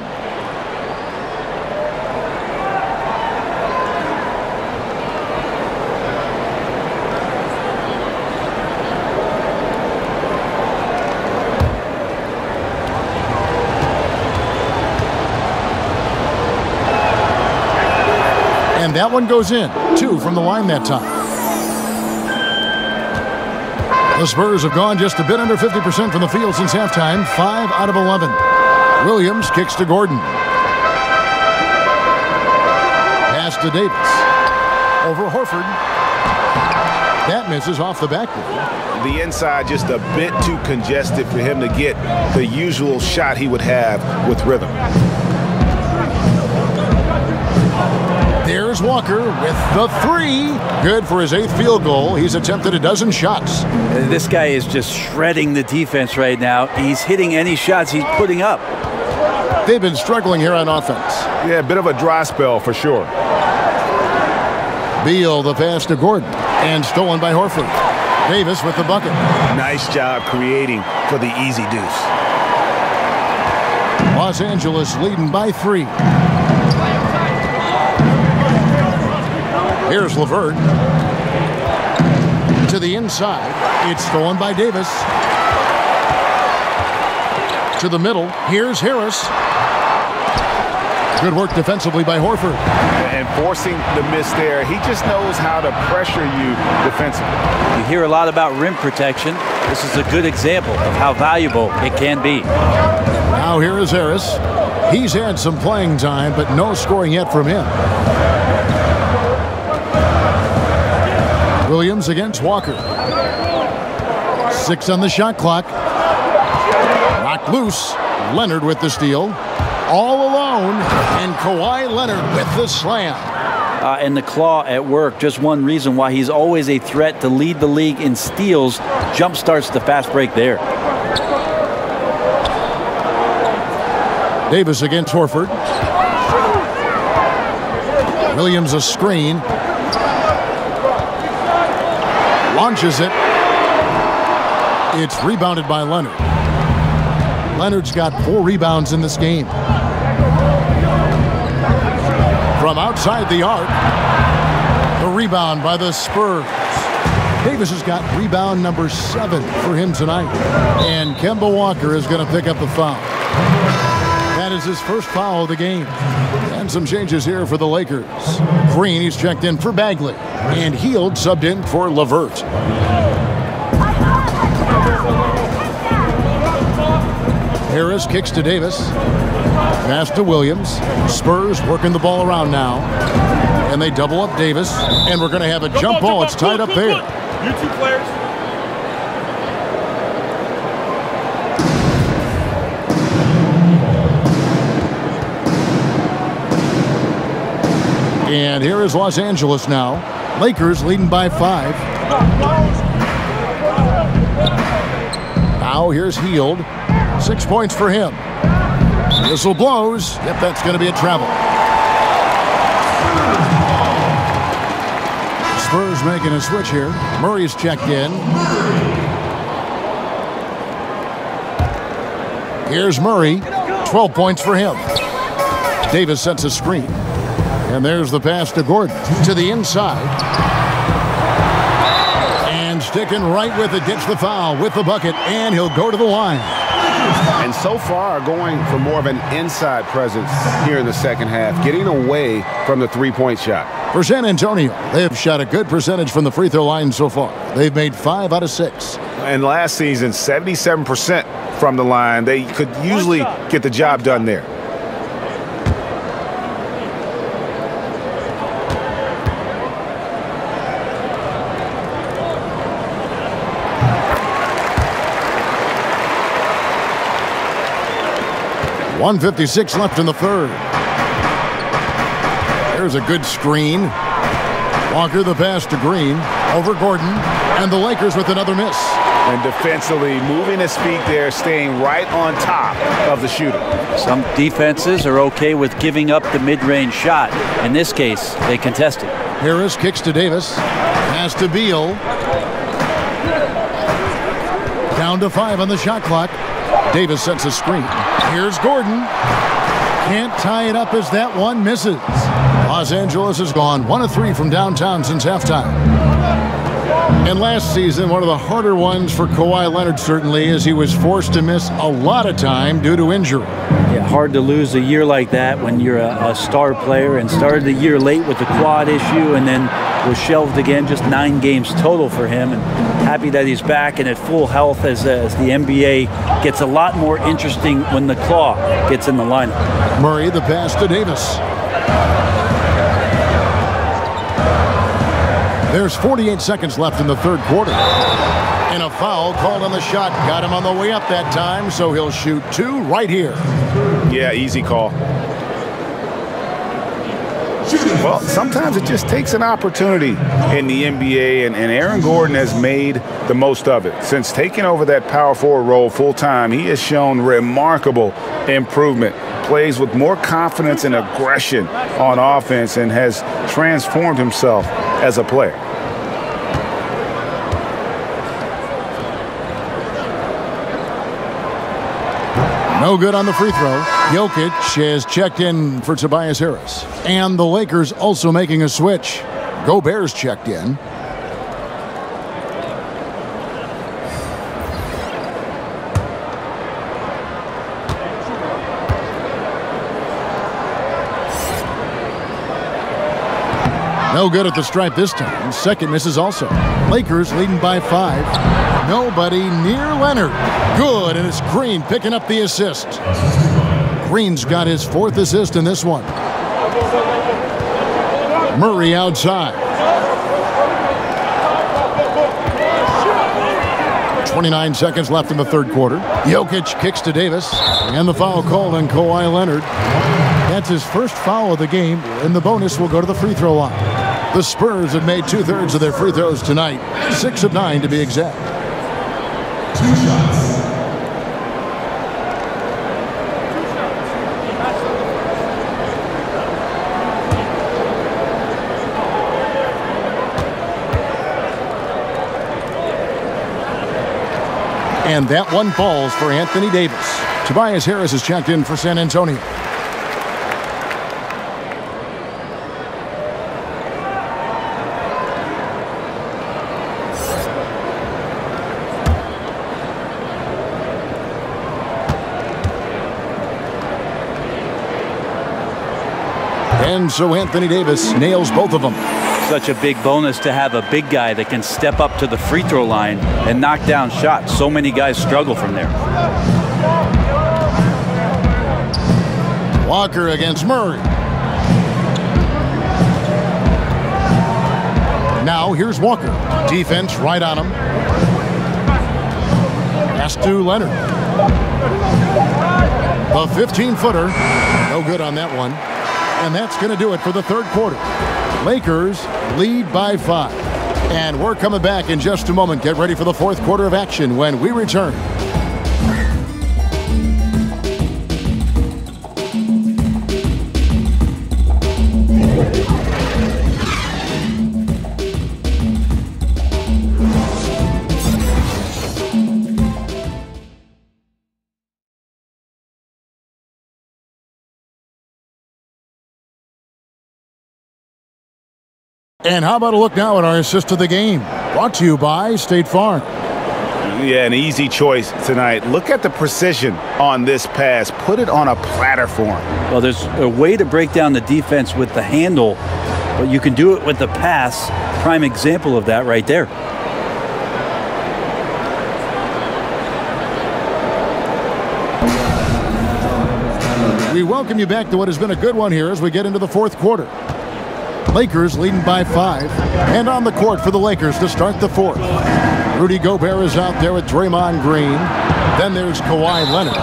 And that one goes in. 2 from the line that time. The Spurs have gone just a bit under 50% from the field since halftime. 5 out of 11. Williams kicks to Gordon. Pass to Davis. Over Horford. That misses off the backboard. The inside just a bit too congested for him to get the usual shot he would have with rhythm. There's Walker with the 3. Good for his 8th field goal. He's attempted a dozen shots. This guy is just shredding the defense right now. He's hitting any shots he's putting up. They've been struggling here on offense. Yeah, a bit of a dry spell for sure. Beal the pass to Gordon. And stolen by Horford. Davis with the bucket. Nice job creating for the easy deuce. Los Angeles leading by 3. Here's LeVert. To the inside. It's stolen by Davis. To the middle. Here's Harris. Good work defensively by Horford. And forcing the miss there, he just knows how to pressure you defensively. You hear a lot about rim protection. This is a good example of how valuable it can be. Now here is Harris. He's had some playing time, but no scoring yet from him. Williams against Walker. 6 on the shot clock. Knocked loose. Leonard with the steal. All alone. And Kawhi Leonard with the slam. And the claw at work. Just one reason why he's always a threat to lead the league in steals. Jump starts the fast break there. Davis against Horford. Williams a screen. Launches it. It's rebounded by Leonard. Leonard's got 4 rebounds in this game. From outside the arc, the rebound by the Spurs. Davis has got rebound number 7 for him tonight. And Kemba Walker is going to pick up the foul. That is his first foul of the game. And some changes here for the Lakers. Green, he's checked in for Bagley. And Hield subbed in for LeVert. Harris kicks to Davis. Pass to Williams. Spurs working the ball around now. And they double up Davis. And we're going to have a jump ball. It's tied up there. You 2 players. And here is Los Angeles now. Lakers leading by 5. Now here's Hield. 6 points for him. Whistle blows. Yep, that's going to be a travel. Spurs making a switch here. Murray's checked in. Here's Murray. 12 points for him. Davis sets a screen. And there's the pass to Gordon. To the inside. And sticking right with it. Gets the foul with the bucket. And he'll go to the line. And so far going for more of an inside presence here in the second half. Getting away from the 3-point shot. For San Antonio, they have shot a good percentage from the free throw line so far. They've made 5 out of 6. And last season, 77% from the line. They could usually get the job done there. .156 left in the third. There's a good screen. Walker the pass to Green. Over Gordon. And the Lakers with another miss. And defensively, moving his feet there, staying right on top of the shooter. Some defenses are okay with giving up the mid-range shot. In this case, they contest it. Harris kicks to Davis. Pass to Beal. Down to 5 on the shot clock. Davis sets a screen. Here's Gordon. Can't tie it up as that one misses. Los Angeles has gone 1 of 3 from downtown since halftime. And last season, one of the harder ones for Kawhi Leonard, certainly, as he was forced to miss a lot of time due to injury. Yeah, hard to lose a year like that when you're a star player, and started the year late with the quad issue and then was shelved again. Just 9 games total for him. And happy that he's back and at full health as the NBA gets a lot more interesting when the claw gets in the lineup. Murray the pass to Davis. There's 48 seconds left in the third quarter. And a foul called on the shot. Got him on the way up that time, so he'll shoot 2 right here. Yeah, easy call. Well, sometimes it just takes an opportunity in the NBA, and Aaron Gordon has made the most of it. Since taking over that power forward role full-time, he has shown remarkable improvement. Plays with more confidence and aggression on offense and has transformed himself as a player. No good on the free throw. Jokic has checked in for Tobias Harris. And the Lakers also making a switch. Gobert's checked in. No good at the stripe this time. Second misses also. Lakers leading by 5. Nobody near Leonard. Good, and it's Green picking up the assist. Green's got his 4th assist in this one. Murray outside. 29 seconds left in the third quarter. Jokic kicks to Davis, and the foul called on Kawhi Leonard. That's his first foul of the game, and the bonus will go to the free throw line. The Spurs have made 2/3 of their free throws tonight, 6 of 9 to be exact. 2 shots. And that one falls for Anthony Davis. Tobias Harris is checked in for San Antonio. And so Anthony Davis nails both of them. Such a big bonus to have a big guy that can step up to the free throw line and knock down shots. So many guys struggle from there. Walker against Murray. Now here's Walker. Defense right on him. Pass to Leonard. The 15-footer. No good on that one. And that's going to do it for the third quarter. Lakers lead by 5. And we're coming back in just a moment. Get ready for the fourth quarter of action when we return. And how about a look now at our assist of the game? Brought to you by State Farm. Yeah, an easy choice tonight. Look at the precision on this pass. Put it on a platter for him. Well, there's a way to break down the defense with the handle, but you can do it with the pass. Prime example of that right there. We welcome you back to what has been a good one here as we get into the fourth quarter. Lakers leading by 5, and on the court for the Lakers to start the fourth. Rudy Gobert is out there with Draymond Green. Then there's Kawhi Leonard.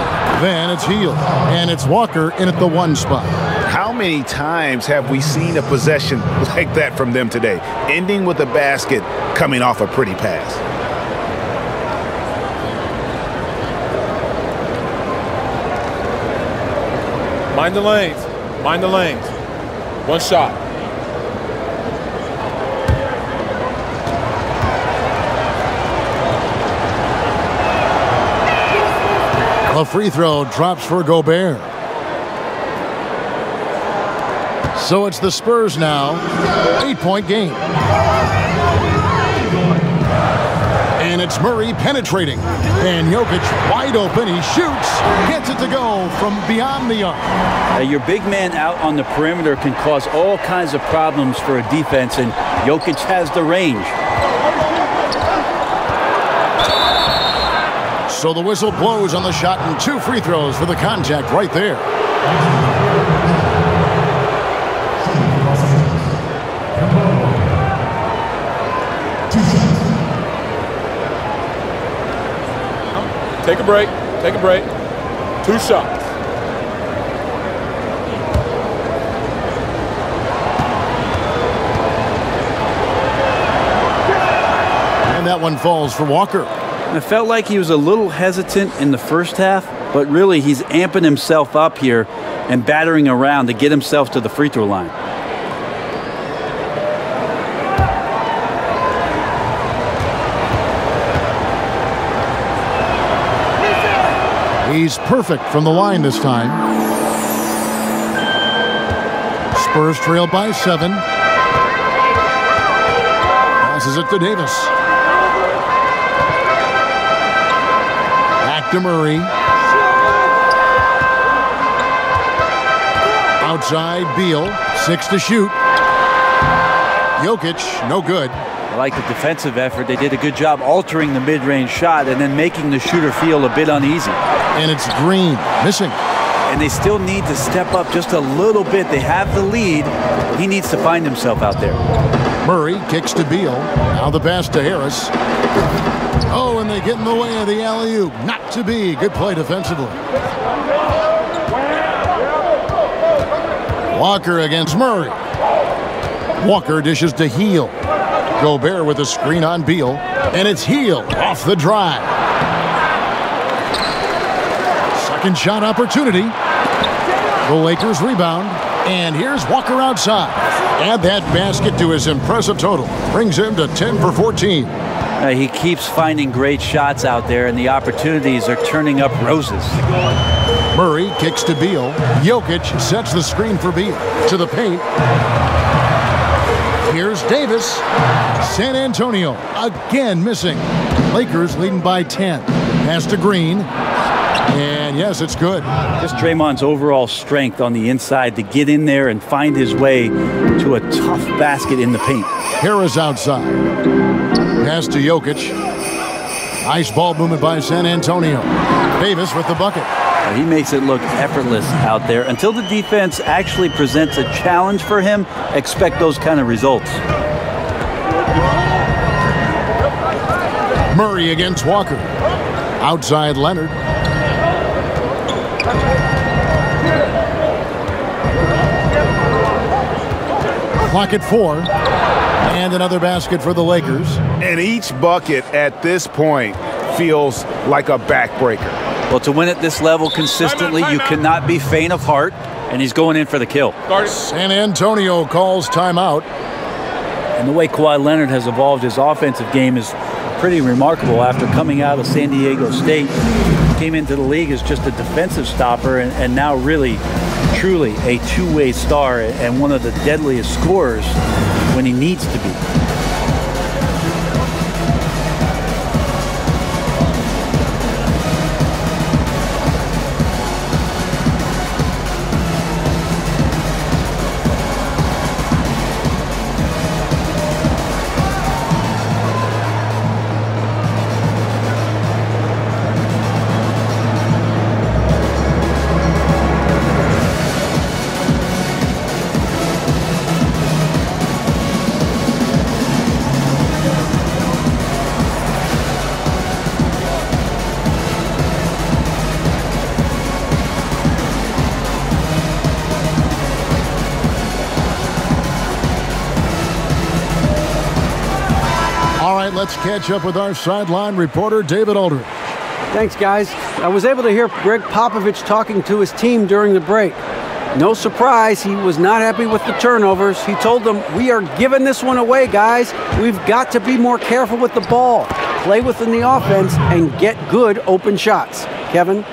Then it's Hield, and it's Walker in at the 1 spot. How many times have we seen a possession like that from them today, ending with a basket coming off a pretty pass? Mind the lanes. Mind the lanes. 1 shot. A free throw drops for Gobert. So it's the Spurs now. 8-point game. And it's Murray penetrating. And Jokic wide open. He shoots. Gets it to go from beyond the arc. Your big man out on the perimeter can cause all kinds of problems for a defense, and Jokic has the range. So the whistle blows on the shot and 2 free throws for the contact right there. Take a break. Take a break. 2 shots. And that one falls for Walker. It felt like he was a little hesitant in the first half, but really he's amping himself up here and battering around to get himself to the free throw line. He's perfect from the line this time. Spurs trail by 7. Passes it to Davis. Back to Murray. Outside Beal. 6 to shoot. Jokic, no good. I like the defensive effort. They did a good job altering the mid-range shot and then making the shooter feel a bit uneasy. And it's Green, missing. And they still need to step up just a little bit. They have the lead. He needs to find himself out there. Murray kicks to Beal. Now the pass to Harris. Oh, and they get in the way of the alley-oop. Not to be. Good play defensively. Walker against Murray. Walker dishes to Heel. Gobert with a screen on Beal. And it's Heel off the drive. Second shot opportunity. The Lakers rebound. And here's Walker outside. Add that basket to his impressive total. Brings him to 10 for 14. He keeps finding great shots out there, and the opportunities are turning up roses. Murray kicks to Beal. Jokic sets the screen for Beal. To the paint. Here's Davis. San Antonio again missing. Lakers leading by 10. Pass to Green. And yes, it's good. Just Draymond's overall strength on the inside to get in there and find his way to a tough basket in the paint. Harris outside. Pass to Jokic. Nice ball movement by San Antonio. Davis with the bucket. He makes it look effortless out there. Until the defense actually presents a challenge for him, expect those kind of results. Murray against Walker. Outside Leonard. Clock at 4. And another basket for the Lakers. And each bucket at this point feels like a backbreaker. Well, to win at this level consistently, you cannot be faint of heart, and he's going in for the kill. San Antonio calls timeout. And the way Kawhi Leonard has evolved his offensive game is pretty remarkable. After coming out of San Diego State, came into the league as just a defensive stopper, and now really, truly a two-way star and one of the deadliest scorers when he needs to be. Let's catch up with our sideline reporter, David Aldridge. Thanks, guys. I was able to hear Greg Popovich talking to his team during the break. No surprise, he was not happy with the turnovers. He told them, we are giving this one away, guys. We've got to be more careful with the ball, play within the offense, and get good open shots. Kevin?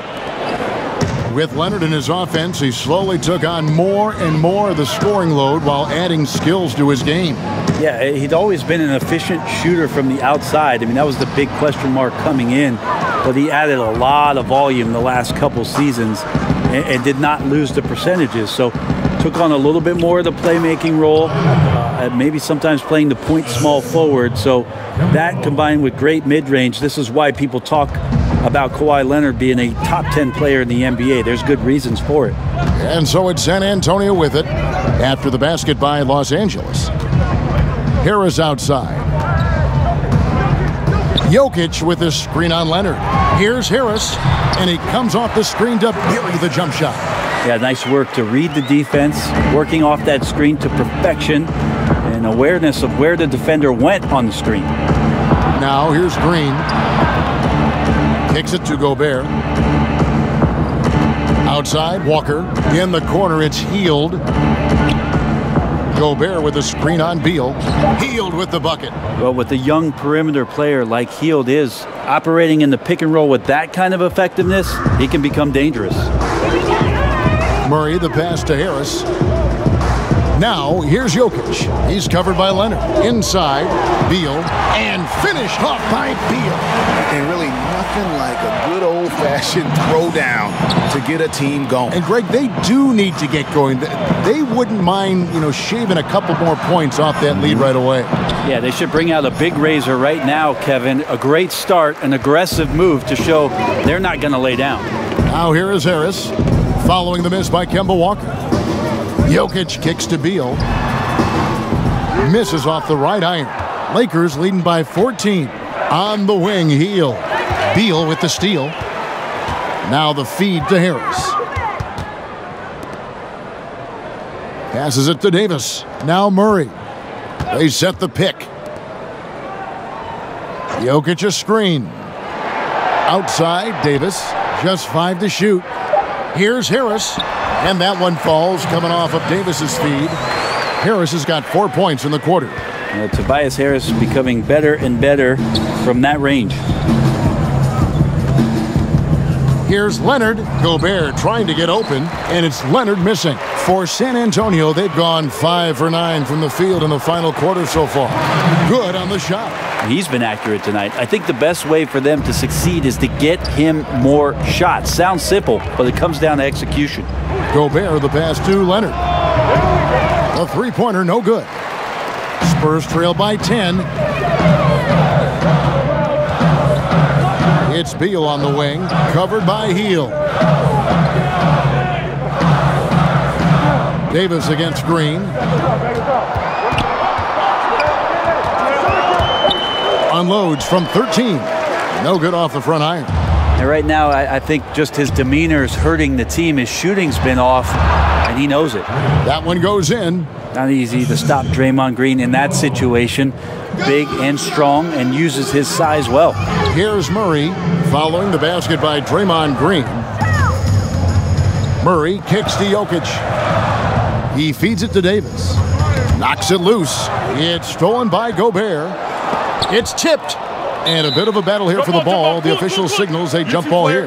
With Leonard in his offense, he slowly took on more and more of the scoring load while adding skills to his game. Yeah, he'd always been an efficient shooter from the outside. I mean, that was the big question mark coming in. But he added a lot of volume the last couple seasons and did not lose the percentages. So took on a little bit more of the playmaking role, maybe sometimes playing the point small forward. So that combined with great mid-range, this is why people talk about Kawhi Leonard being a top 10 player in the NBA. There's good reasons for it. And so it's San Antonio with it after the basket by Los Angeles. Harris outside. Jokic with the screen on Leonard. Here's Harris, and he comes off the screen to bury the jump shot. Yeah, nice work to read the defense, working off that screen to perfection, and awareness of where the defender went on the screen. Now here's Green. Kicks it to Gobert. Outside, Walker. In the corner, it's Hield. Gobert with a screen on Beal. Hield with the bucket. Well, with a young perimeter player like Hield is, operating in the pick and roll with that kind of effectiveness, he can become dangerous. Murray, the pass to Harris. Now, here's Jokic. He's covered by Leonard. Inside, Beal, and finished off by Beal. And really nothing like a good old-fashioned throwdown to get a team going. And, Greg, they do need to get going. They wouldn't mind, shaving a couple more points off that lead right away. Yeah, they should bring out a big razor right now, Kevin. A great start, an aggressive move to show they're not going to lay down. Now here is Harris, following the miss by Kemba Walker. Jokic kicks to Beal. Misses off the right iron. Lakers leading by 14. On the wing, Heel. Beal with the steal. Now the feed to Harris. Passes it to Davis. Now Murray. They set the pick. Jokic a screen. Outside, Davis. Just 5 to shoot. Here's Harris. And that one falls, coming off of Davis's feed. Harris has got 4 points in the quarter. Tobias Harris becoming better and better from that range. Here's Leonard. Gobert trying to get open, and it's Leonard missing. For San Antonio, they've gone 5 for 9 from the field in the final quarter so far. Good on the shot. He's been accurate tonight. I think the best way for them to succeed is to get him more shots. Sounds simple, but it comes down to execution. Gobert the pass to Leonard. A three-pointer, no good. Spurs trail by 10. It's Beal on the wing, covered by Heel. Davis against Green. Unloads from 13. No good off the front iron. And right now, I think just his demeanor is hurting the team. His shooting's been off, and he knows it. That one goes in. Not easy to stop Draymond Green in that situation. Big and strong, and uses his size well. Here's Murray, following the basket by Draymond Green. Murray kicks to Jokic. He feeds it to Davis. Knocks it loose. It's stolen by Gobert. It's tipped. And a bit of a battle here for the ball. The official signals a jump ball here.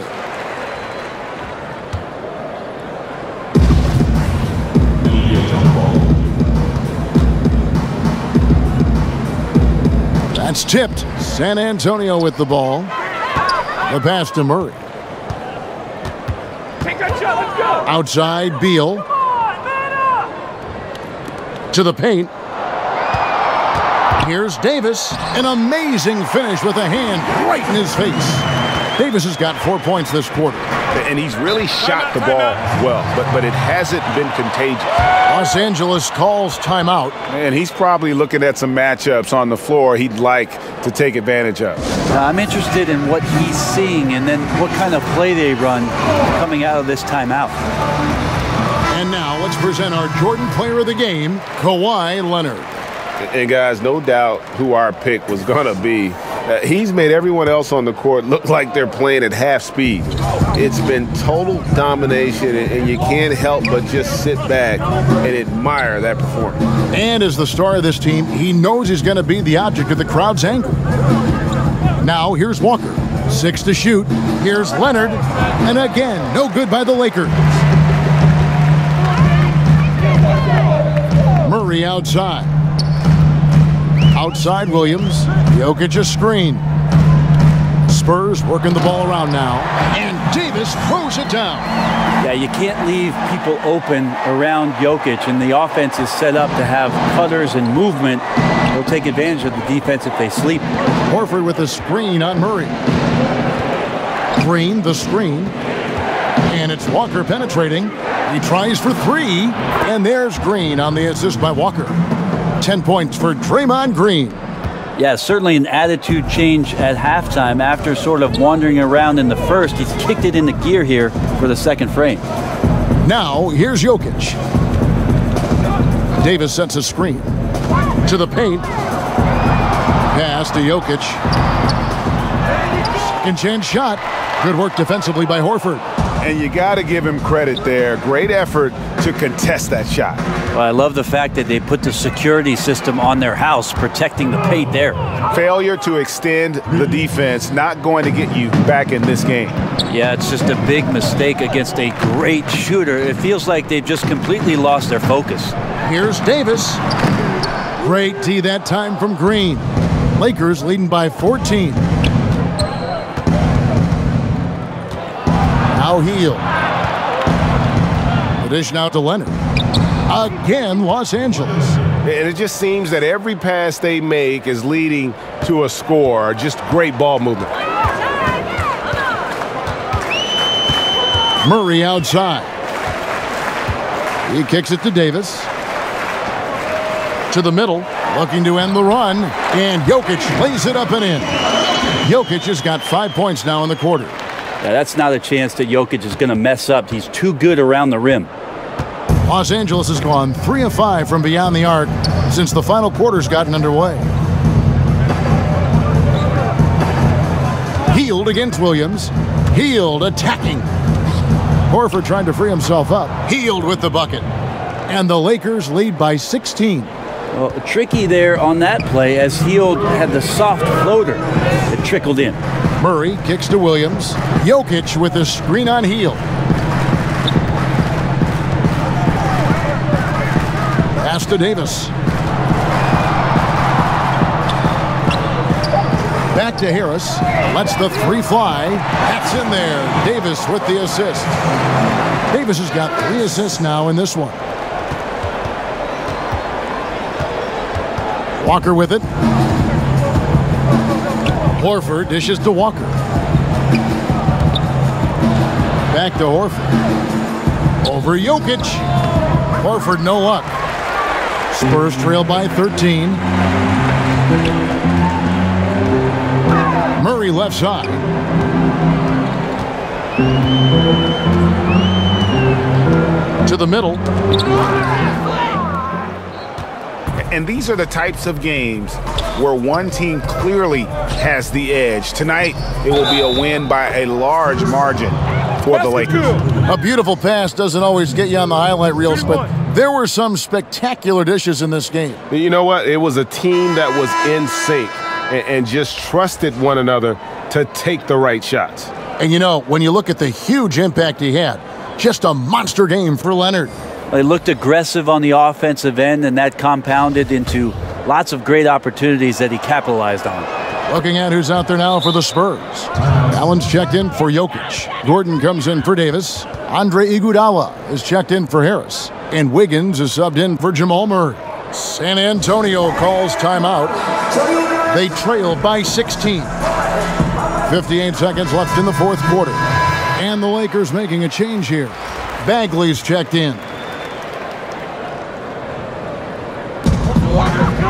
That's tipped. San Antonio with the ball. The pass to Murray. Outside, Beal. To the paint. Here's Davis. An amazing finish with a hand right in his face. Davis has got 4 points this quarter. And he's really shot the ball well, but it hasn't been contagious. Los Angeles calls timeout. And he's probably looking at some matchups on the floor he'd like to take advantage of. I'm interested in what he's seeing and then what kind of play they run coming out of this timeout. And now let's present our Jordan Player of the Game, Kawhi Leonard. And guys, no doubt who our pick was going to be. He's made everyone else on the court look like they're playing at half speed. It's been total domination, and you can't help but just sit back and admire that performance. And as the star of this team, he knows he's going to be the object of the crowd's anger. Now here's Walker. 6 to shoot. Here's Leonard. And again, no good by the Lakers. Murray outside. Outside Williams. Jokic a screen. Spurs working the ball around now. And Davis throws it down. Yeah, you can't leave people open around Jokic, and the offense is set up to have cutters and movement. They'll take advantage of the defense if they sleep. Horford with a screen on Murray. Green, the screen. And it's Walker penetrating. He tries for 3. And there's Green on the assist by Walker. 10 points for Draymond Green. Yeah, certainly an attitude change at halftime after sort of wandering around in the first. He's kicked it into gear here for the second frame. Now, here's Jokic. Davis sets a screen. To the paint. Pass to Jokic. Second chance shot. Good work defensively by Horford. And you got to give him credit there. Great effort to contest that shot. Well, I love the fact that they put the security system on their house, protecting the paint there. Failure to extend the defense, not going to get you back in this game. Yeah, it's just a big mistake against a great shooter. It feels like they've just completely lost their focus. Here's Davis. Great D that time from Green. Lakers leading by 14. Now Hield. The dish now to Leonard. Again, Los Angeles. And it just seems that every pass they make is leading to a score. Just great ball movement. Murray outside. He kicks it to Davis. To the middle, looking to end the run. And Jokic lays it up and in. Jokic has got 5 points now in the quarter. Yeah, that's not a chance that Jokic is going to mess up. He's too good around the rim. Los Angeles has gone 3 of 5 from beyond the arc since the final quarter's gotten underway. Hield against Williams. Hield attacking. Horford trying to free himself up. Hield with the bucket. And the Lakers lead by 16. Well, tricky there on that play as Hield had the soft floater that trickled in. Murray kicks to Williams. Jokic with the screen on Hield. Pass to Davis. Back to Harris. Lets the three fly. That's in there. Davis with the assist. Davis has got 3 assists now in this one. Walker with it. Horford dishes to Walker. Back to Horford. Over Jokic. Horford no luck. Spurs trail by 13. Murray left side. To the middle. And these are the types of games where one team clearly has the edge. Tonight, it will be a win by a large margin for the Lakers. A beautiful pass doesn't always get you on the highlight reels, but there were some spectacular dishes in this game. You know what? It was a team that was in sync and just trusted one another to take the right shots. And you know, when you look at the huge impact he had, just a monster game for Leonard. They looked aggressive on the offensive end, and that compounded into lots of great opportunities that he capitalized on. Looking at who's out there now for the Spurs. Allen's checked in for Jokic. Gordon comes in for Davis. Andre Iguodala is checked in for Harris. And Wiggins is subbed in for Jamal Murray. San Antonio calls timeout. They trail by 16. 58 seconds left in the fourth quarter. And the Lakers making a change here. Bagley's checked in.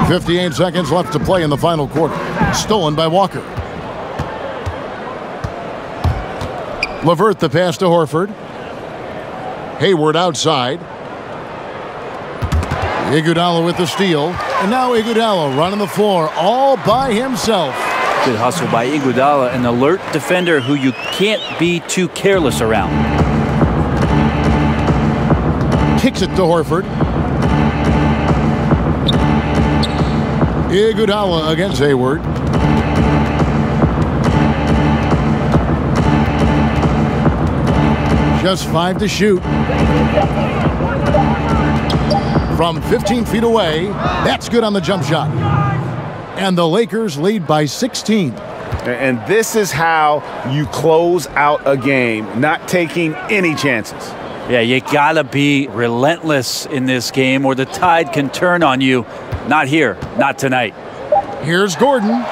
58 seconds left to play in the final quarter. Stolen by Walker. LeVert the pass to Horford. Hayward outside. Iguodala with the steal. And now Iguodala running the floor all by himself. Good hustle by Iguodala, an alert defender who you can't be too careless around. Kicks it to Horford. Iguodala against Hayward. Just 5 to shoot. From 15 feet away, that's good on the jump shot. And the Lakers lead by 16. And this is how you close out a game, not taking any chances. Yeah, you gotta be relentless in this game or the tide can turn on you. Not here, not tonight. Here's Gordon.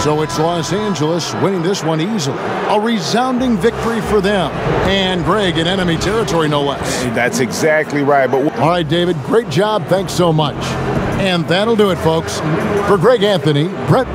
So it's Los Angeles winning this one easily. A resounding victory for them. And Greg in enemy territory, no less. That's exactly right. But all right, David, great job. Thanks so much. And that'll do it, folks. For Greg Anthony, Brett